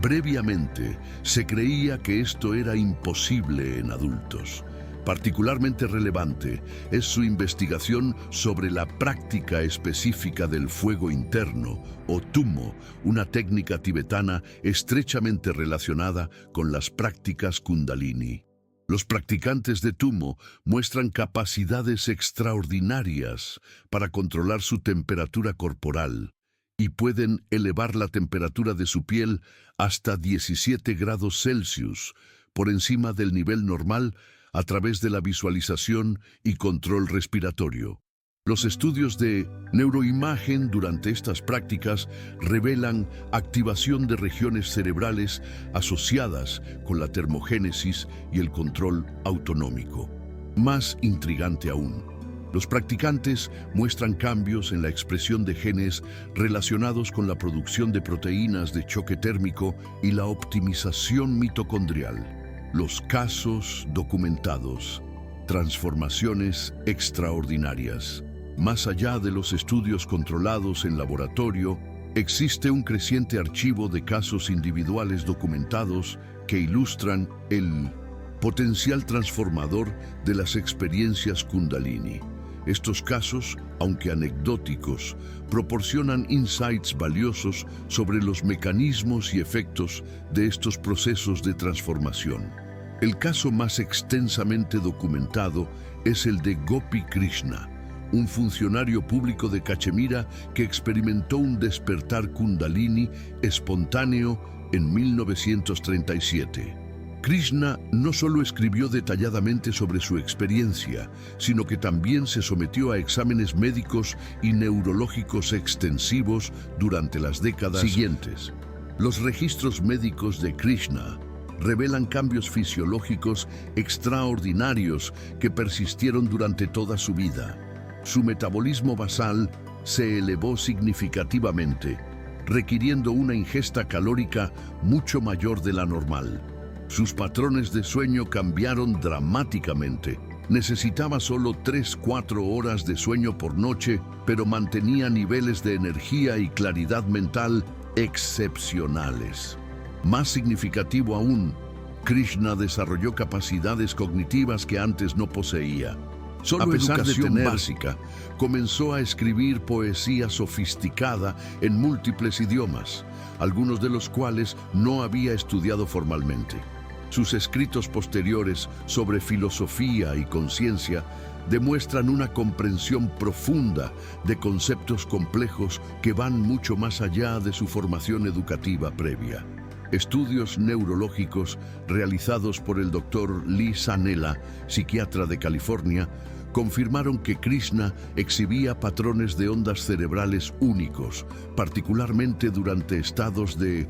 previamente se creía que esto era imposible en adultos. Particularmente relevante es su investigación sobre la práctica específica del fuego interno, o tummo, una técnica tibetana estrechamente relacionada con las prácticas Kundalini. Los practicantes de tummo muestran capacidades extraordinarias para controlar su temperatura corporal y pueden elevar la temperatura de su piel hasta 17 grados Celsius, por encima del nivel normal, a través de la visualización y control respiratorio. Los estudios de neuroimagen durante estas prácticas revelan activación de regiones cerebrales asociadas con la termogénesis y el control autonómico. Más intrigante aún, los practicantes muestran cambios en la expresión de genes relacionados con la producción de proteínas de choque térmico y la optimización mitocondrial. Los casos documentados, transformaciones extraordinarias. Más allá de los estudios controlados en laboratorio, existe un creciente archivo de casos individuales documentados que ilustran el potencial transformador de las experiencias Kundalini. Estos casos, aunque anecdóticos, proporcionan insights valiosos sobre los mecanismos y efectos de estos procesos de transformación. El caso más extensamente documentado es el de Gopi Krishna, un funcionario público de Cachemira que experimentó un despertar Kundalini espontáneo en 1937. Krishna no solo escribió detalladamente sobre su experiencia, sino que también se sometió a exámenes médicos y neurológicos extensivos durante las décadas siguientes. Los registros médicos de Krishna revelan cambios fisiológicos extraordinarios que persistieron durante toda su vida. Su metabolismo basal se elevó significativamente, requiriendo una ingesta calórica mucho mayor de la normal. Sus patrones de sueño cambiaron dramáticamente. Necesitaba solo 3-4 horas de sueño por noche, pero mantenía niveles de energía y claridad mental excepcionales. Más significativo aún, Krishna desarrolló capacidades cognitivas que antes no poseía. Solo a pesar de tener básica, comenzó a escribir poesía sofisticada en múltiples idiomas, algunos de los cuales no había estudiado formalmente. Sus escritos posteriores sobre filosofía y conciencia demuestran una comprensión profunda de conceptos complejos que van mucho más allá de su formación educativa previa. Estudios neurológicos realizados por el Dr. Lee Sanela, psiquiatra de California, confirmaron que Krishna exhibía patrones de ondas cerebrales únicos, particularmente durante estados de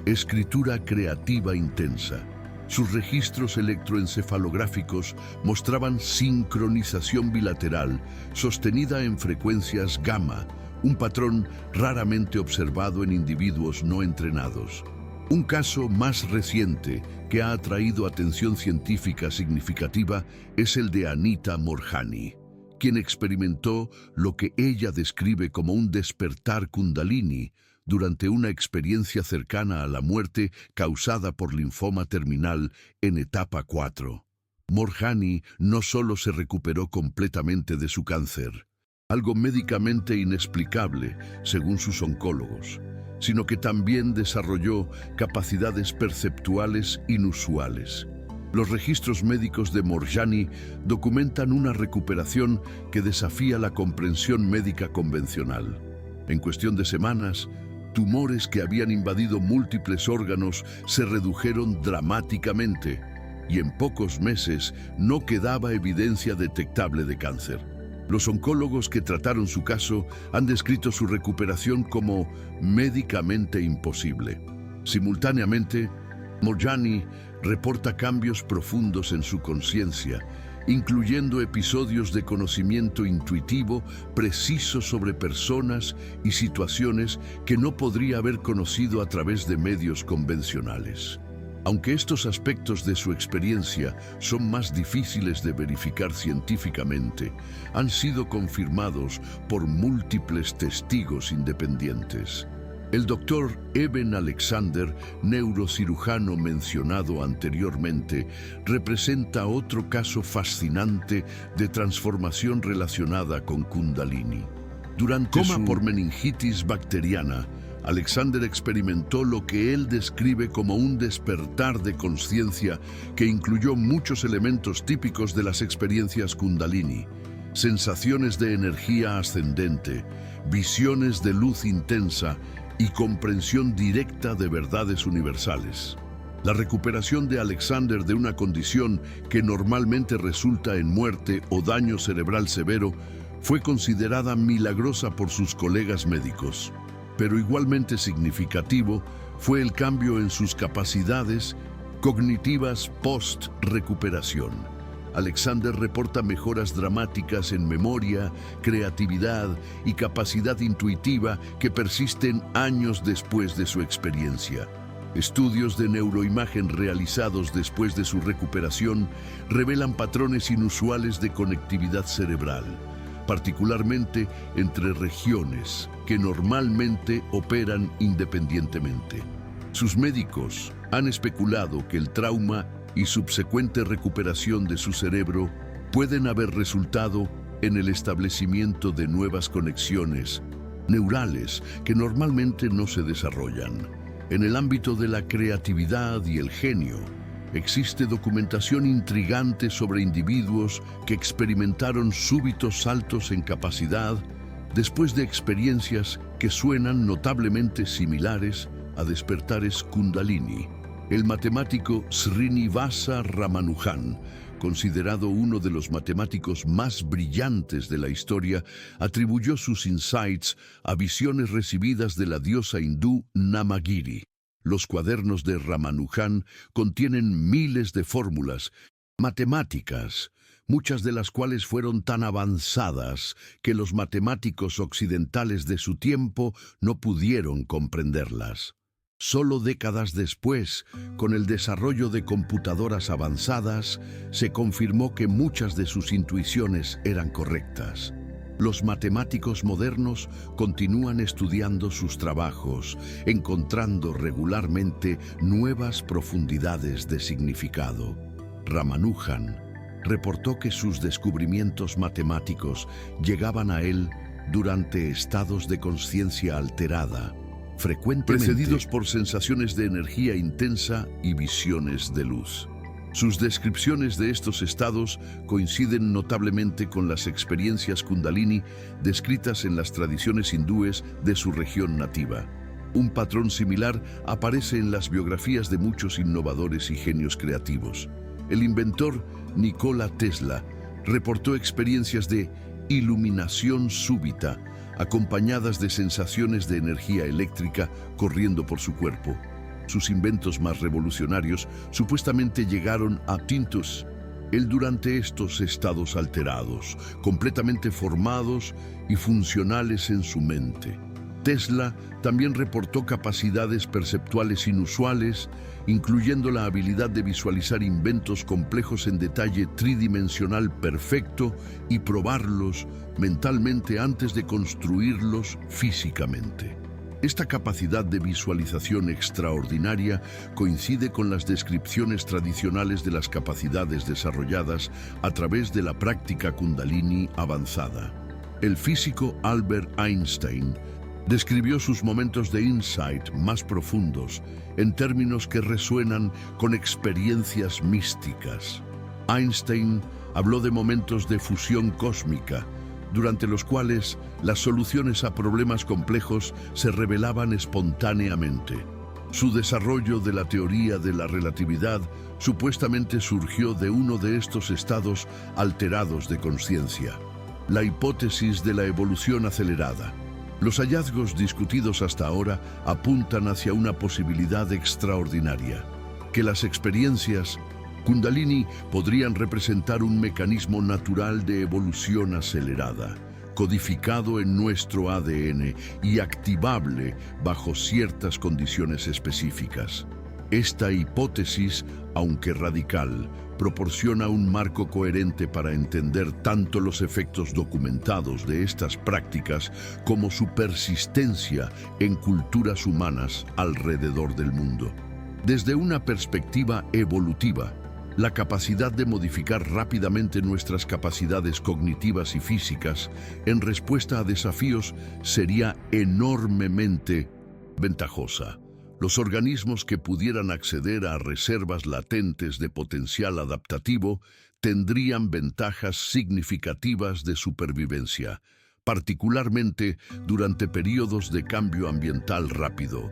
escritura creativa intensa. Sus registros electroencefalográficos mostraban sincronización bilateral sostenida en frecuencias gamma, un patrón raramente observado en individuos no entrenados. Un caso más reciente que ha atraído atención científica significativa es el de Anita Moorjani, quien experimentó lo que ella describe como un despertar Kundalini durante una experiencia cercana a la muerte causada por linfoma terminal en etapa 4. Moorjani no solo se recuperó completamente de su cáncer, algo médicamente inexplicable según sus oncólogos, sino que también desarrolló capacidades perceptuales inusuales. Los registros médicos de Moorjani documentan una recuperación que desafía la comprensión médica convencional. En cuestión de semanas, tumores que habían invadido múltiples órganos se redujeron dramáticamente y en pocos meses no quedaba evidencia detectable de cáncer. Los oncólogos que trataron su caso han descrito su recuperación como médicamente imposible. Simultáneamente, Moorjani reporta cambios profundos en su conciencia, incluyendo episodios de conocimiento intuitivo preciso sobre personas y situaciones que no podría haber conocido a través de medios convencionales. Aunque estos aspectos de su experiencia son más difíciles de verificar científicamente, han sido confirmados por múltiples testigos independientes. El doctor Eben Alexander, neurocirujano mencionado anteriormente, representa otro caso fascinante de transformación relacionada con Kundalini. Durante coma por meningitis bacteriana, Alexander experimentó lo que él describe como un despertar de conciencia que incluyó muchos elementos típicos de las experiencias Kundalini: sensaciones de energía ascendente, visiones de luz intensa y comprensión directa de verdades universales. La recuperación de Alexander de una condición que normalmente resulta en muerte o daño cerebral severo Fue considerada milagrosa por sus colegas médicos, pero igualmente significativo fue el cambio en sus capacidades cognitivas post-recuperación. Alexander reporta mejoras dramáticas en memoria, creatividad y capacidad intuitiva que persisten años después de su experiencia. Estudios de neuroimagen realizados después de su recuperación revelan patrones inusuales de conectividad cerebral, particularmente entre regiones que normalmente operan independientemente. Sus médicos han especulado que el trauma y subsecuente recuperación de su cerebro pueden haber resultado en el establecimiento de nuevas conexiones neurales que normalmente no se desarrollan. En el ámbito de la creatividad y el genio, existe documentación intrigante sobre individuos que experimentaron súbitos saltos en capacidad después de experiencias que suenan notablemente similares a despertares Kundalini. El matemático Srinivasa Ramanujan, considerado uno de los matemáticos más brillantes de la historia, atribuyó sus insights a visiones recibidas de la diosa hindú Namagiri. Los cuadernos de Ramanujan contienen miles de fórmulas matemáticas, muchas de las cuales fueron tan avanzadas que los matemáticos occidentales de su tiempo no pudieron comprenderlas. Solo décadas después, con el desarrollo de computadoras avanzadas, se confirmó que muchas de sus intuiciones eran correctas. Los matemáticos modernos continúan estudiando sus trabajos, encontrando regularmente nuevas profundidades de significado. Ramanujan reportó que sus descubrimientos matemáticos llegaban a él durante estados de conciencia alterada, frecuentemente precedidos por sensaciones de energía intensa y visiones de luz. Sus descripciones de estos estados coinciden notablemente con las experiencias Kundalini descritas en las tradiciones hindúes de su región nativa. Un patrón similar aparece en las biografías de muchos innovadores y genios creativos. El inventor Nikola Tesla reportó experiencias de iluminación súbita, acompañadas de sensaciones de energía eléctrica corriendo por su cuerpo. Sus inventos más revolucionarios supuestamente llegaron a Tintus, él durante estos estados alterados, completamente formados y funcionales en su mente. Tesla también reportó capacidades perceptuales inusuales, incluyendo la habilidad de visualizar inventos complejos en detalle tridimensional perfecto y probarlos mentalmente antes de construirlos físicamente. Esta capacidad de visualización extraordinaria coincide con las descripciones tradicionales de las capacidades desarrolladas a través de la práctica Kundalini avanzada. El físico Albert Einstein describió sus momentos de insight más profundos en términos que resuenan con experiencias místicas. Einstein habló de momentos de fusión cósmica, durante los cuales las soluciones a problemas complejos se revelaban espontáneamente. Su desarrollo de la teoría de la relatividad supuestamente surgió de uno de estos estados alterados de conciencia, la hipótesis de la evolución acelerada. Los hallazgos discutidos hasta ahora apuntan hacia una posibilidad extraordinaria, que las experiencias Kundalini podrían representar un mecanismo natural de evolución acelerada, codificado en nuestro ADN y activable bajo ciertas condiciones específicas. Esta hipótesis, aunque radical, proporciona un marco coherente para entender tanto los efectos documentados de estas prácticas como su persistencia en culturas humanas alrededor del mundo. Desde una perspectiva evolutiva, la capacidad de modificar rápidamente nuestras capacidades cognitivas y físicas en respuesta a desafíos sería enormemente ventajosa. Los organismos que pudieran acceder a reservas latentes de potencial adaptativo tendrían ventajas significativas de supervivencia, particularmente durante periodos de cambio ambiental rápido.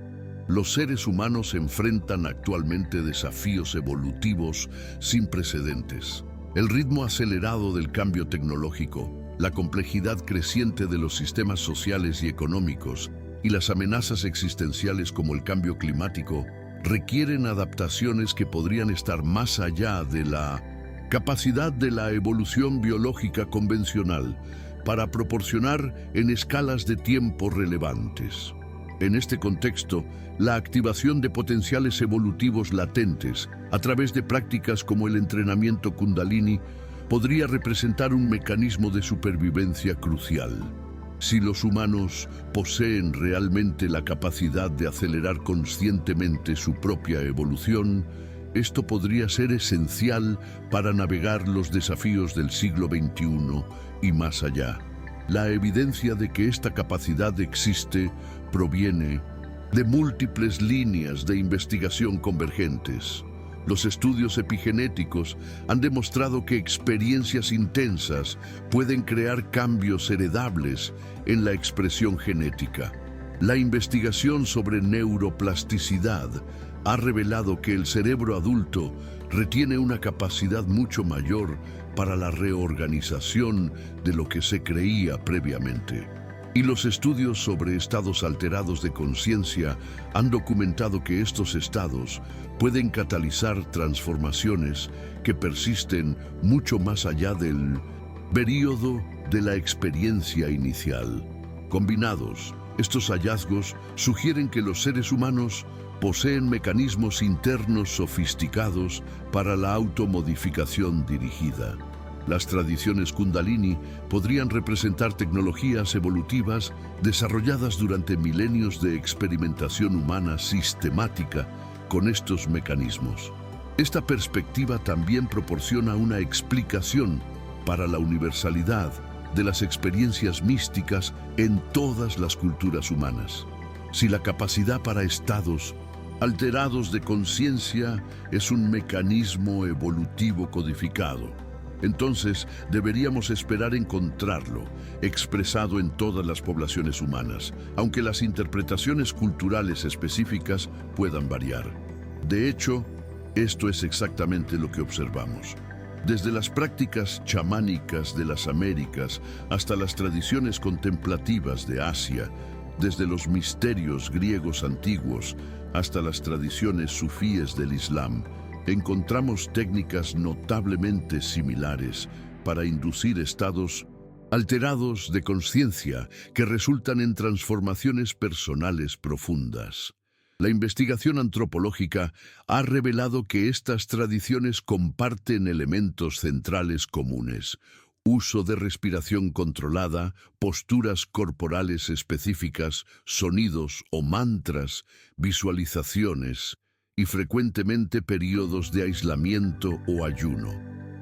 Los seres humanos enfrentan actualmente desafíos evolutivos sin precedentes. El ritmo acelerado del cambio tecnológico, La complejidad creciente de los sistemas sociales y económicos y las amenazas existenciales como el cambio climático requieren adaptaciones que podrían estar más allá de la capacidad de la evolución biológica convencional para proporcionar en escalas de tiempo relevantes. En este contexto, la activación de potenciales evolutivos latentes a través de prácticas como el entrenamiento Kundalini podría representar un mecanismo de supervivencia crucial. Si los humanos poseen realmente la capacidad de acelerar conscientemente su propia evolución, esto podría ser esencial para navegar los desafíos del siglo XXI y más allá. La evidencia de que esta capacidad existe proviene de múltiples líneas de investigación convergentes. Los estudios epigenéticos han demostrado que experiencias intensas pueden crear cambios heredables en la expresión genética. La investigación sobre neuroplasticidad ha revelado que el cerebro adulto retiene una capacidad mucho mayor para la reorganización de lo que se creía previamente. Y los estudios sobre estados alterados de conciencia han documentado que estos estados pueden catalizar transformaciones que persisten mucho más allá del período de la experiencia inicial. Combinados, estos hallazgos sugieren que los seres humanos poseen mecanismos internos sofisticados para la automodificación dirigida. Las tradiciones Kundalini podrían representar tecnologías evolutivas desarrolladas durante milenios de experimentación humana sistemática con estos mecanismos. Esta perspectiva también proporciona una explicación para la universalidad de las experiencias místicas en todas las culturas humanas. Si la capacidad para estados alterados de conciencia es un mecanismo evolutivo codificado, entonces deberíamos esperar encontrarlo expresado en todas las poblaciones humanas, aunque las interpretaciones culturales específicas puedan variar. De hecho, esto es exactamente lo que observamos. Desde las prácticas chamánicas de las Américas hasta las tradiciones contemplativas de Asia, desde los misterios griegos antiguos hasta las tradiciones sufíes del Islam, encontramos técnicas notablemente similares para inducir estados alterados de conciencia que resultan en transformaciones personales profundas. La investigación antropológica ha revelado que estas tradiciones comparten elementos centrales comunes: uso de respiración controlada, posturas corporales específicas, sonidos o mantras, visualizaciones y frecuentemente periodos de aislamiento o ayuno.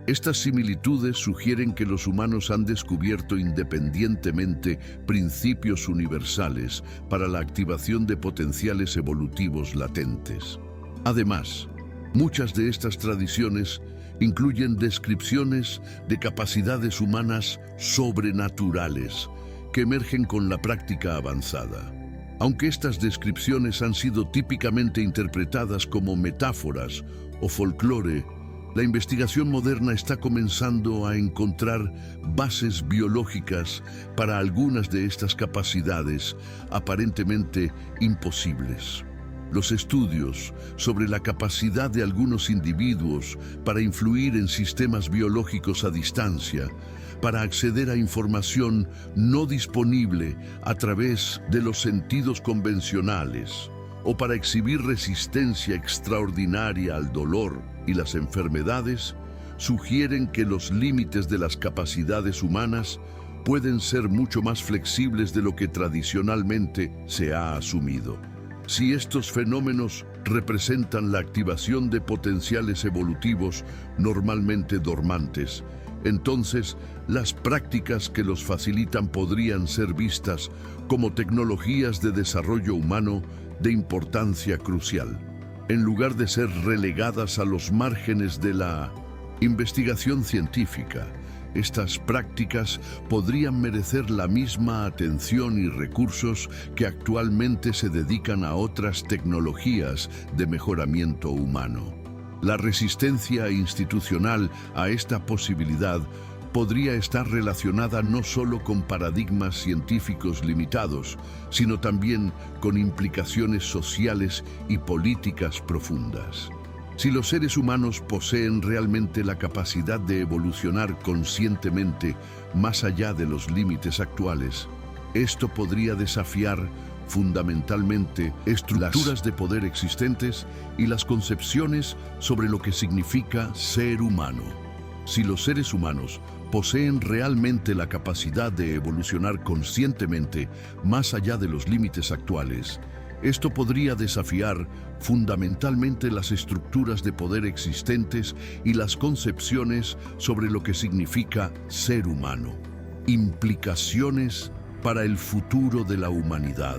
Estas similitudes sugieren que los humanos han descubierto independientemente principios universales para la activación de potenciales evolutivos latentes. Además, muchas de estas tradiciones incluyen descripciones de capacidades humanas sobrenaturales que emergen con la práctica avanzada. Aunque estas descripciones han sido típicamente interpretadas como metáforas o folclore, la investigación moderna está comenzando a encontrar bases biológicas para algunas de estas capacidades aparentemente imposibles. Los estudios sobre la capacidad de algunos individuos para influir en sistemas biológicos a distancia, para acceder a información no disponible a través de los sentidos convencionales, o para exhibir resistencia extraordinaria al dolor y las enfermedades, sugieren que los límites de las capacidades humanas pueden ser mucho más flexibles de lo que tradicionalmente se ha asumido. Si estos fenómenos representan la activación de potenciales evolutivos normalmente dormantes, entonces las prácticas que los facilitan podrían ser vistas como tecnologías de desarrollo humano de importancia crucial, en lugar de ser relegadas a los márgenes de la investigación científica. Estas prácticas podrían merecer la misma atención y recursos que actualmente se dedican a otras tecnologías de mejoramiento humano. La resistencia institucional a esta posibilidad podría estar relacionada no solo con paradigmas científicos limitados, sino también con implicaciones sociales y políticas profundas. Si los seres humanos poseen realmente la capacidad de evolucionar conscientemente más allá de los límites actuales, esto podría desafiar fundamentalmente estructuras de poder existentes y las concepciones sobre lo que significa ser humano. Si los seres humanos poseen realmente la capacidad de evolucionar conscientemente más allá de los límites actuales, esto podría desafiar fundamentalmente las estructuras de poder existentes y las concepciones sobre lo que significa ser humano. Implicaciones para el futuro de la humanidad.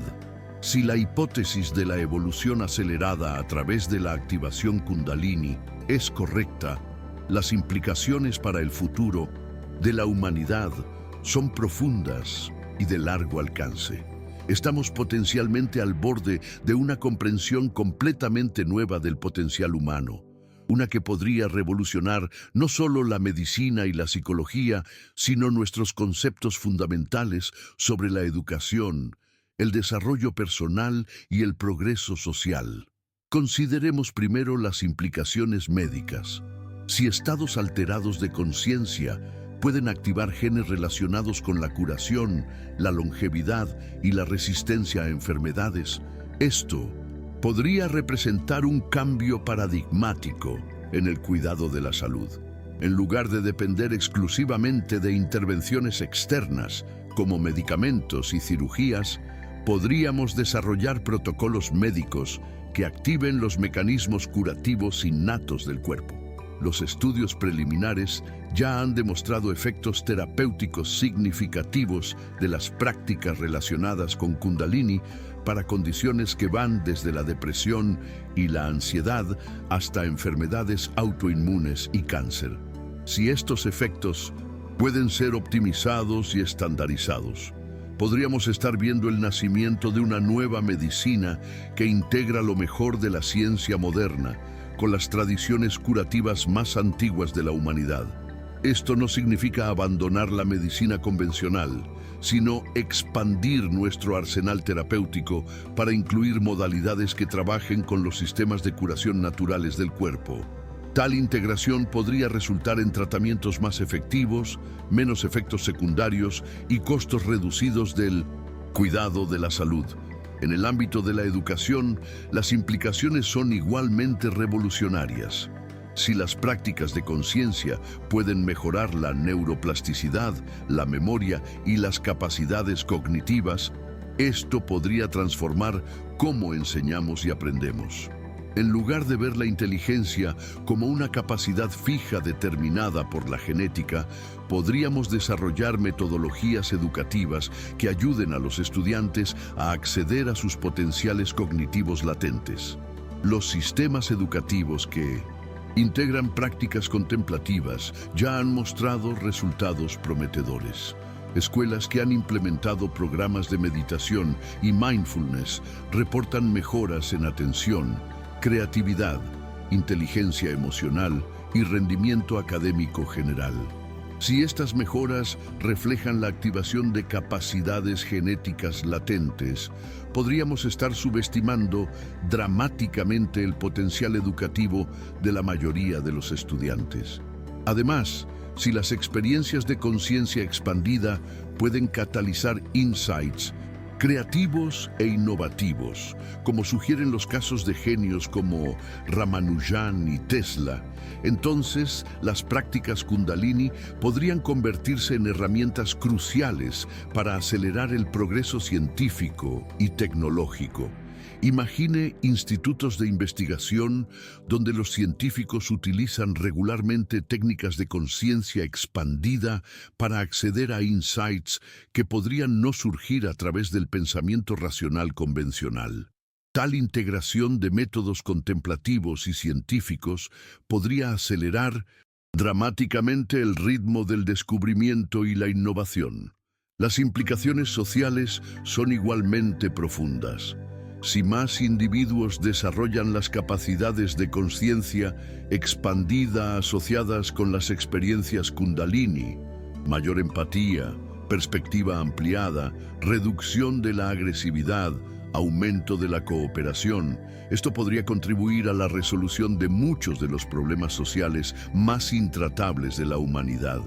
Si la hipótesis de la evolución acelerada a través de la activación Kundalini es correcta, las implicaciones para el futuro de la humanidad son profundas y de largo alcance. Estamos potencialmente al borde de una comprensión completamente nueva del potencial humano, una que podría revolucionar no solo la medicina y la psicología, sino nuestros conceptos fundamentales sobre la educación, el desarrollo personal y el progreso social. Consideremos primero las implicaciones médicas. Si estados alterados de conciencia pueden activar genes relacionados con la curación, la longevidad y la resistencia a enfermedades, esto podría representar un cambio paradigmático en el cuidado de la salud. En lugar de depender exclusivamente de intervenciones externas, como medicamentos y cirugías, podríamos desarrollar protocolos médicos que activen los mecanismos curativos innatos del cuerpo. Los estudios preliminares ya han demostrado efectos terapéuticos significativos de las prácticas relacionadas con Kundalini para condiciones que van desde la depresión y la ansiedad hasta enfermedades autoinmunes y cáncer. Si estos efectos pueden ser optimizados y estandarizados, podríamos estar viendo el nacimiento de una nueva medicina que integra lo mejor de la ciencia moderna con las tradiciones curativas más antiguas de la humanidad. Esto no significa abandonar la medicina convencional, sino expandir nuestro arsenal terapéutico para incluir modalidades que trabajen con los sistemas de curación naturales del cuerpo. Tal integración podría resultar en tratamientos más efectivos, menos efectos secundarios y costos reducidos del cuidado de la salud. En el ámbito de la educación, las implicaciones son igualmente revolucionarias. Si las prácticas de conciencia pueden mejorar la neuroplasticidad, la memoria y las capacidades cognitivas, esto podría transformar cómo enseñamos y aprendemos. En lugar de ver la inteligencia como una capacidad fija determinada por la genética, podríamos desarrollar metodologías educativas que ayuden a los estudiantes a acceder a sus potenciales cognitivos latentes. Los sistemas educativos que integran prácticas contemplativas ya han mostrado resultados prometedores. Escuelas que han implementado programas de meditación y mindfulness reportan mejoras en atención, creatividad, inteligencia emocional y rendimiento académico general. Si estas mejoras reflejan la activación de capacidades genéticas latentes, podríamos estar subestimando dramáticamente el potencial educativo de la mayoría de los estudiantes. Además, si las experiencias de conciencia expandida pueden catalizar insights creativos e innovativos, como sugieren los casos de genios como Ramanujan y Tesla, entonces las prácticas Kundalini podrían convertirse en herramientas cruciales para acelerar el progreso científico y tecnológico. Imagine institutos de investigación donde los científicos utilizan regularmente técnicas de conciencia expandida para acceder a insights que podrían no surgir a través del pensamiento racional convencional. Tal integración de métodos contemplativos y científicos podría acelerar dramáticamente el ritmo del descubrimiento y la innovación. Las implicaciones sociales son igualmente profundas. Si más individuos desarrollan las capacidades de conciencia expandida asociadas con las experiencias Kundalini, mayor empatía, perspectiva ampliada, reducción de la agresividad, aumento de la cooperación. Esto podría contribuir a la resolución de muchos de los problemas sociales más intratables de la humanidad.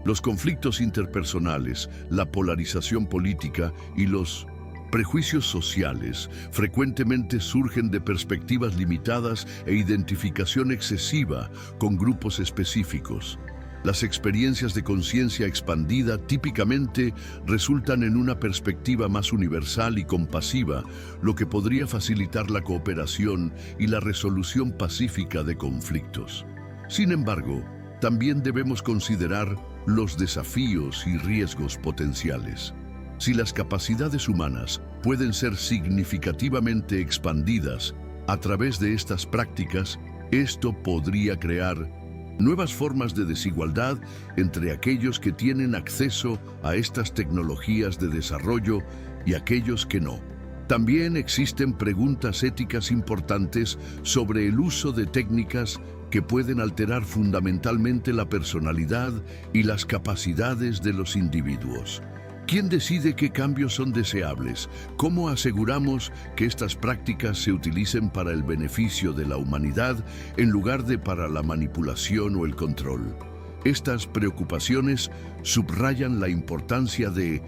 Los conflictos interpersonales, la polarización política y los prejuicios sociales frecuentemente surgen de perspectivas limitadas e identificación excesiva con grupos específicos. Las experiencias de conciencia expandida típicamente resultan en una perspectiva más universal y compasiva, lo que podría facilitar la cooperación y la resolución pacífica de conflictos. Sin embargo, también debemos considerar los desafíos y riesgos potenciales. Si las capacidades humanas pueden ser significativamente expandidas a través de estas prácticas, esto podría crear nuevas formas de desigualdad entre aquellos que tienen acceso a estas tecnologías de desarrollo y aquellos que no. También existen preguntas éticas importantes sobre el uso de técnicas que pueden alterar fundamentalmente la personalidad y las capacidades de los individuos. ¿Quién decide qué cambios son deseables? ¿Cómo aseguramos que estas prácticas se utilicen para el beneficio de la humanidad en lugar de para la manipulación o el control? Estas preocupaciones subrayan la importancia de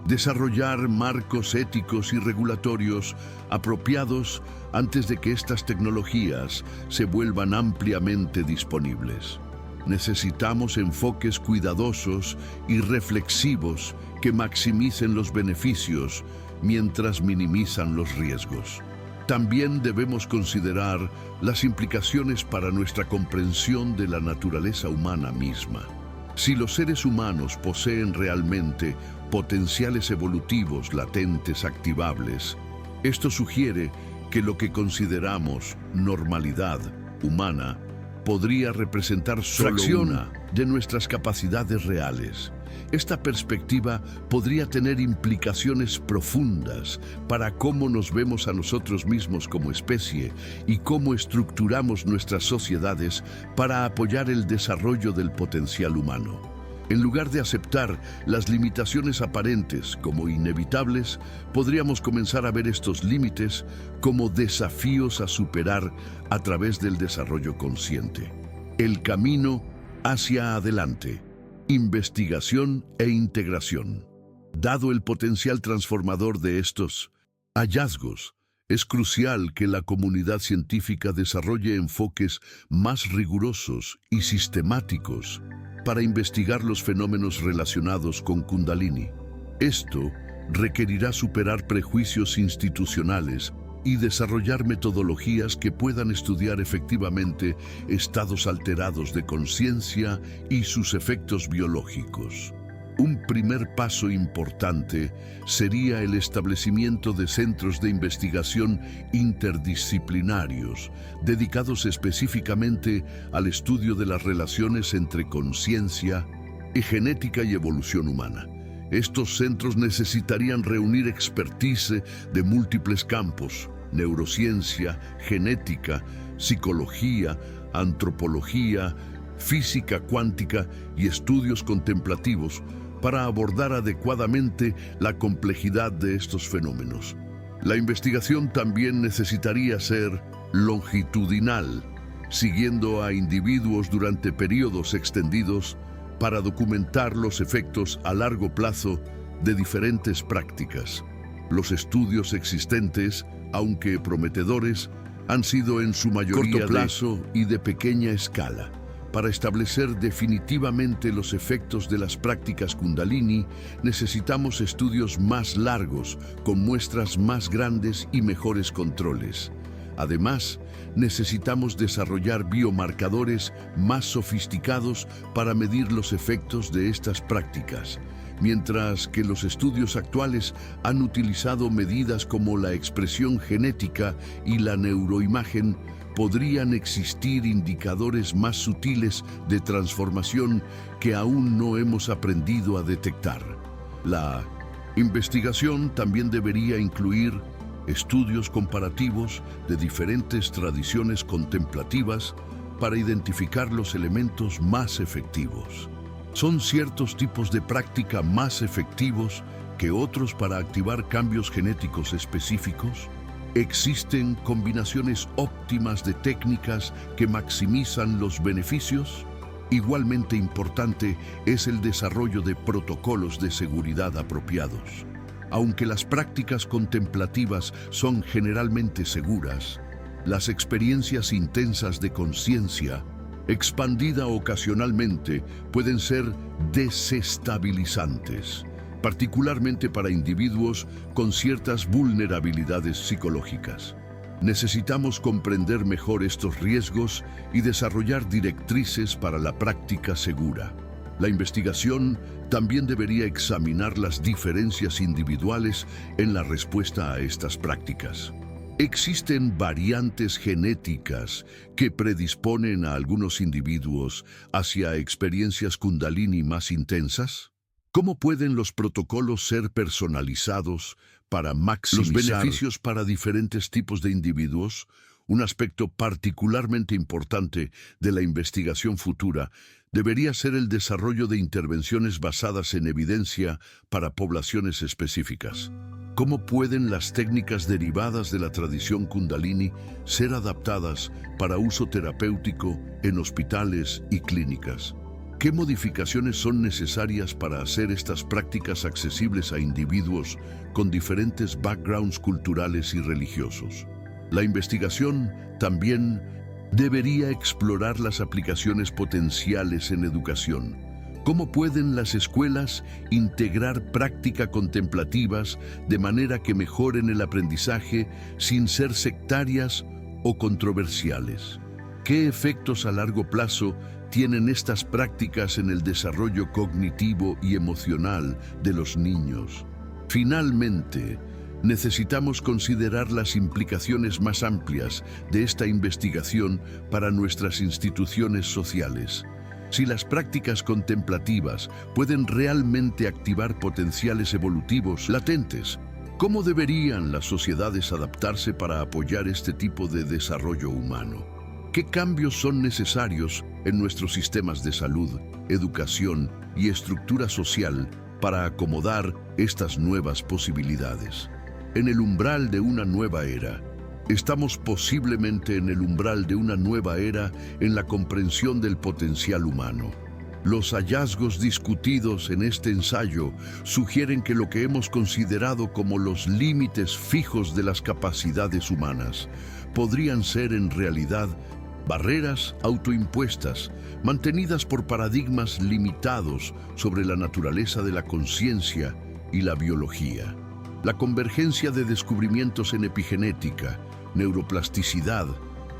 desarrollar marcos éticos y regulatorios apropiados antes de que estas tecnologías se vuelvan ampliamente disponibles. Necesitamos enfoques cuidadosos y reflexivos que maximicen los beneficios mientras minimizan los riesgos. También debemos considerar las implicaciones para nuestra comprensión de la naturaleza humana misma. Si los seres humanos poseen realmente potenciales evolutivos latentes activables, esto sugiere que lo que consideramos normalidad humana podría representar solo una de nuestras capacidades reales. Esta perspectiva podría tener implicaciones profundas para cómo nos vemos a nosotros mismos como especie y cómo estructuramos nuestras sociedades para apoyar el desarrollo del potencial humano. En lugar de aceptar las limitaciones aparentes como inevitables, podríamos comenzar a ver estos límites como desafíos a superar a través del desarrollo consciente. El camino hacia adelante. Investigación e integración. Dado el potencial transformador de estos hallazgos, es crucial que la comunidad científica desarrolle enfoques más rigurosos y sistemáticos para investigar los fenómenos relacionados con Kundalini. Esto requerirá superar prejuicios institucionales y desarrollar metodologías que puedan estudiar efectivamente estados alterados de conciencia y sus efectos biológicos. Un primer paso importante sería el establecimiento de centros de investigación interdisciplinarios, dedicados específicamente al estudio de las relaciones entre conciencia, genética y evolución humana. Estos centros necesitarían reunir expertise de múltiples campos: neurociencia, genética, psicología, antropología, física cuántica y estudios contemplativos para abordar adecuadamente la complejidad de estos fenómenos. La investigación también necesitaría ser longitudinal, siguiendo a individuos durante periodos extendidos para documentar los efectos a largo plazo de diferentes prácticas. Los estudios existentes, aunque prometedores, han sido en su mayoría corto plazo y de pequeña escala. Para establecer definitivamente los efectos de las prácticas Kundalini, necesitamos estudios más largos, con muestras más grandes y mejores controles. Además, necesitamos desarrollar biomarcadores más sofisticados para medir los efectos de estas prácticas, mientras que los estudios actuales han utilizado medidas como la expresión genética y la neuroimagen. Podrían existir indicadores más sutiles de transformación que aún no hemos aprendido a detectar. La investigación también debería incluir estudios comparativos de diferentes tradiciones contemplativas para identificar los elementos más efectivos. ¿Son ciertos tipos de práctica más efectivos que otros para activar cambios genéticos específicos? ¿Existen combinaciones óptimas de técnicas que maximizan los beneficios? Igualmente importante es el desarrollo de protocolos de seguridad apropiados. Aunque las prácticas contemplativas son generalmente seguras, las experiencias intensas de conciencia, expandida ocasionalmente, pueden ser desestabilizantes, particularmente para individuos con ciertas vulnerabilidades psicológicas. Necesitamos comprender mejor estos riesgos y desarrollar directrices para la práctica segura. La investigación también debería examinar las diferencias individuales en la respuesta a estas prácticas. ¿Existen variantes genéticas que predisponen a algunos individuos hacia experiencias Kundalini más intensas? ¿Cómo pueden los protocolos ser personalizados para maximizar los beneficios para diferentes tipos de individuos? Un aspecto particularmente importante de la investigación futura debería ser el desarrollo de intervenciones basadas en evidencia para poblaciones específicas. ¿Cómo pueden las técnicas derivadas de la tradición Kundalini ser adaptadas para uso terapéutico en hospitales y clínicas? ¿Qué modificaciones son necesarias para hacer estas prácticas accesibles a individuos con diferentes backgrounds culturales y religiosos? La investigación también debería explorar las aplicaciones potenciales en educación. ¿Cómo pueden las escuelas integrar prácticas contemplativas de manera que mejoren el aprendizaje sin ser sectarias o controversiales? ¿Qué efectos a largo plazo tienen estas prácticas en el desarrollo cognitivo y emocional de los niños? Finalmente, necesitamos considerar las implicaciones más amplias de esta investigación para nuestras instituciones sociales. Si las prácticas contemplativas pueden realmente activar potenciales evolutivos latentes, ¿cómo deberían las sociedades adaptarse para apoyar este tipo de desarrollo humano? ¿Qué cambios son necesarios en nuestros sistemas de salud, educación y estructura social para acomodar estas nuevas posibilidades? En el umbral de una nueva era. Estamos posiblemente en el umbral de una nueva era en la comprensión del potencial humano. Los hallazgos discutidos en este ensayo sugieren que lo que hemos considerado como los límites fijos de las capacidades humanas podrían ser en realidad barreras autoimpuestas, mantenidas por paradigmas limitados sobre la naturaleza de la conciencia y la biología. La convergencia de descubrimientos en epigenética, neuroplasticidad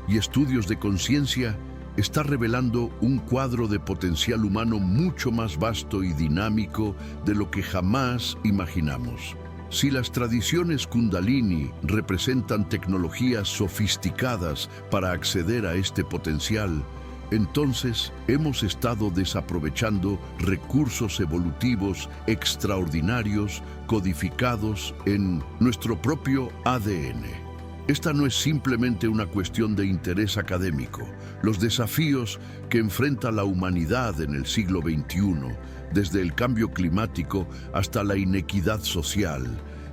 y estudios de conciencia está revelando un cuadro de potencial humano mucho más vasto y dinámico de lo que jamás imaginamos. Si las tradiciones Kundalini representan tecnologías sofisticadas para acceder a este potencial, entonces hemos estado desaprovechando recursos evolutivos extraordinarios codificados en nuestro propio ADN. Esta no es simplemente una cuestión de interés académico. Los desafíos que enfrenta la humanidad en el siglo XXI, desde el cambio climático hasta la inequidad social,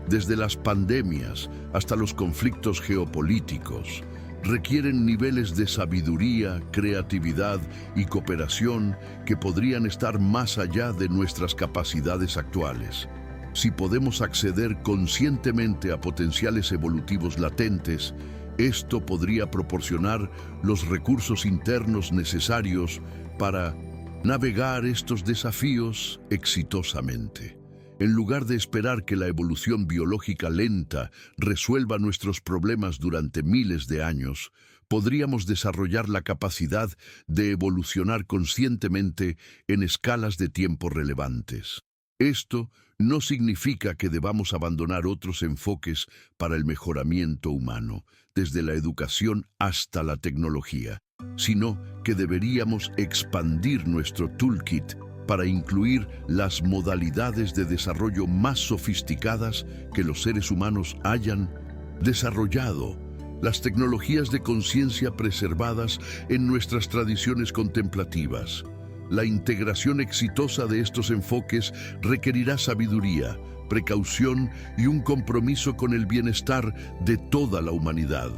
desde las pandemias hasta los conflictos geopolíticos, requieren niveles de sabiduría, creatividad y cooperación que podrían estar más allá de nuestras capacidades actuales. Si podemos acceder conscientemente a potenciales evolutivos latentes, esto podría proporcionar los recursos internos necesarios para navegar estos desafíos exitosamente. En lugar de esperar que la evolución biológica lenta resuelva nuestros problemas durante miles de años, podríamos desarrollar la capacidad de evolucionar conscientemente en escalas de tiempo relevantes. Esto no significa que debamos abandonar otros enfoques para el mejoramiento humano, desde la educación hasta la tecnología, sino que deberíamos expandir nuestro toolkit para incluir las modalidades de desarrollo más sofisticadas que los seres humanos hayan desarrollado, las tecnologías de conciencia preservadas en nuestras tradiciones contemplativas, La integración exitosa de estos enfoques requerirá sabiduría, precaución y un compromiso con el bienestar de toda la humanidad.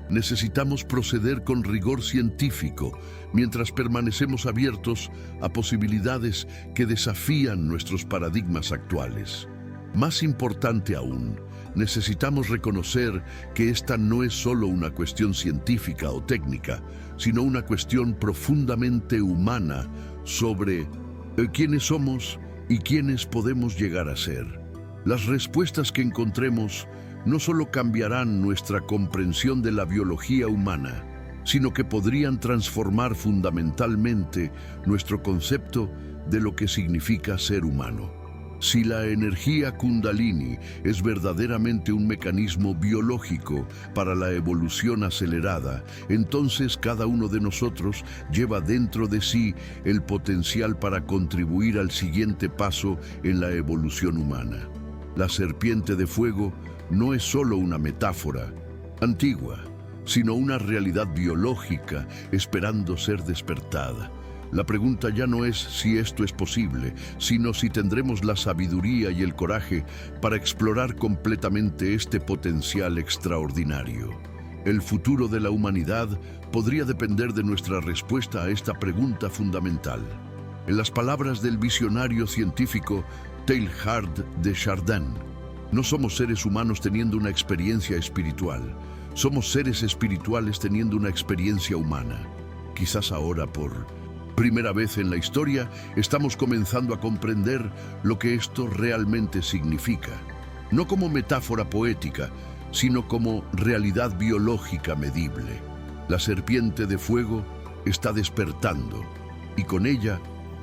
Necesitamos proceder con rigor científico mientras permanecemos abiertos a posibilidades que desafían nuestros paradigmas actuales. Más importante aún, necesitamos reconocer que esta no es solo una cuestión científica o técnica, sino una cuestión profundamente humana sobre quiénes somos y quiénes podemos llegar a ser. Las respuestas que encontremos no solo cambiarán nuestra comprensión de la biología humana, sino que podrían transformar fundamentalmente nuestro concepto de lo que significa ser humano. Si la energía Kundalini es verdaderamente un mecanismo biológico para la evolución acelerada, entonces cada uno de nosotros lleva dentro de sí el potencial para contribuir al siguiente paso en la evolución humana. La serpiente de fuego no es solo una metáfora antigua, sino una realidad biológica esperando ser despertada. La pregunta ya no es si esto es posible, sino si tendremos la sabiduría y el coraje para explorar completamente este potencial extraordinario. El futuro de la humanidad podría depender de nuestra respuesta a esta pregunta fundamental. En las palabras del visionario científico Teilhard de Chardin, no somos seres humanos teniendo una experiencia espiritual, somos seres espirituales teniendo una experiencia humana. Quizás ahora, por primera vez en la historia, estamos comenzando a comprender lo que esto realmente significa. No como metáfora poética, sino como realidad biológica medible. La serpiente de fuego está despertando, y con ella,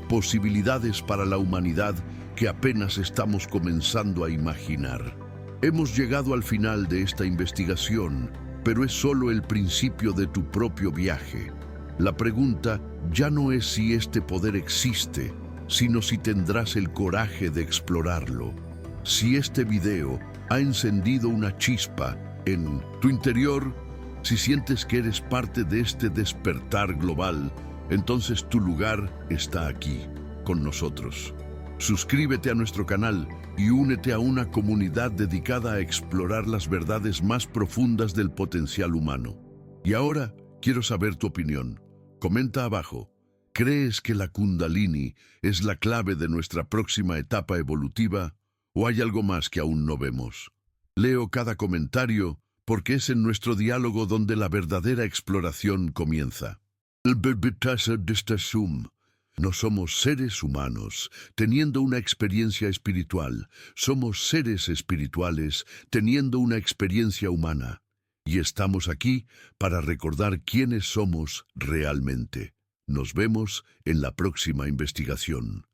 posibilidades para la humanidad que apenas estamos comenzando a imaginar. Hemos llegado al final de esta investigación, pero es solo el principio de tu propio viaje. La pregunta ya no es si este poder existe, sino si tendrás el coraje de explorarlo. Si este video ha encendido una chispa en tu interior, si sientes que eres parte de este despertar global, entonces tu lugar está aquí, con nosotros. Suscríbete a nuestro canal y únete a una comunidad dedicada a explorar las verdades más profundas del potencial humano. Y ahora quiero saber tu opinión. Comenta abajo. ¿Crees que la Kundalini es la clave de nuestra próxima etapa evolutiva o hay algo más que aún no vemos? Leo cada comentario porque es en nuestro diálogo donde la verdadera exploración comienza. No somos seres humanos teniendo una experiencia espiritual, somos seres espirituales teniendo una experiencia humana. Y estamos aquí para recordar quiénes somos realmente. Nos vemos en la próxima investigación.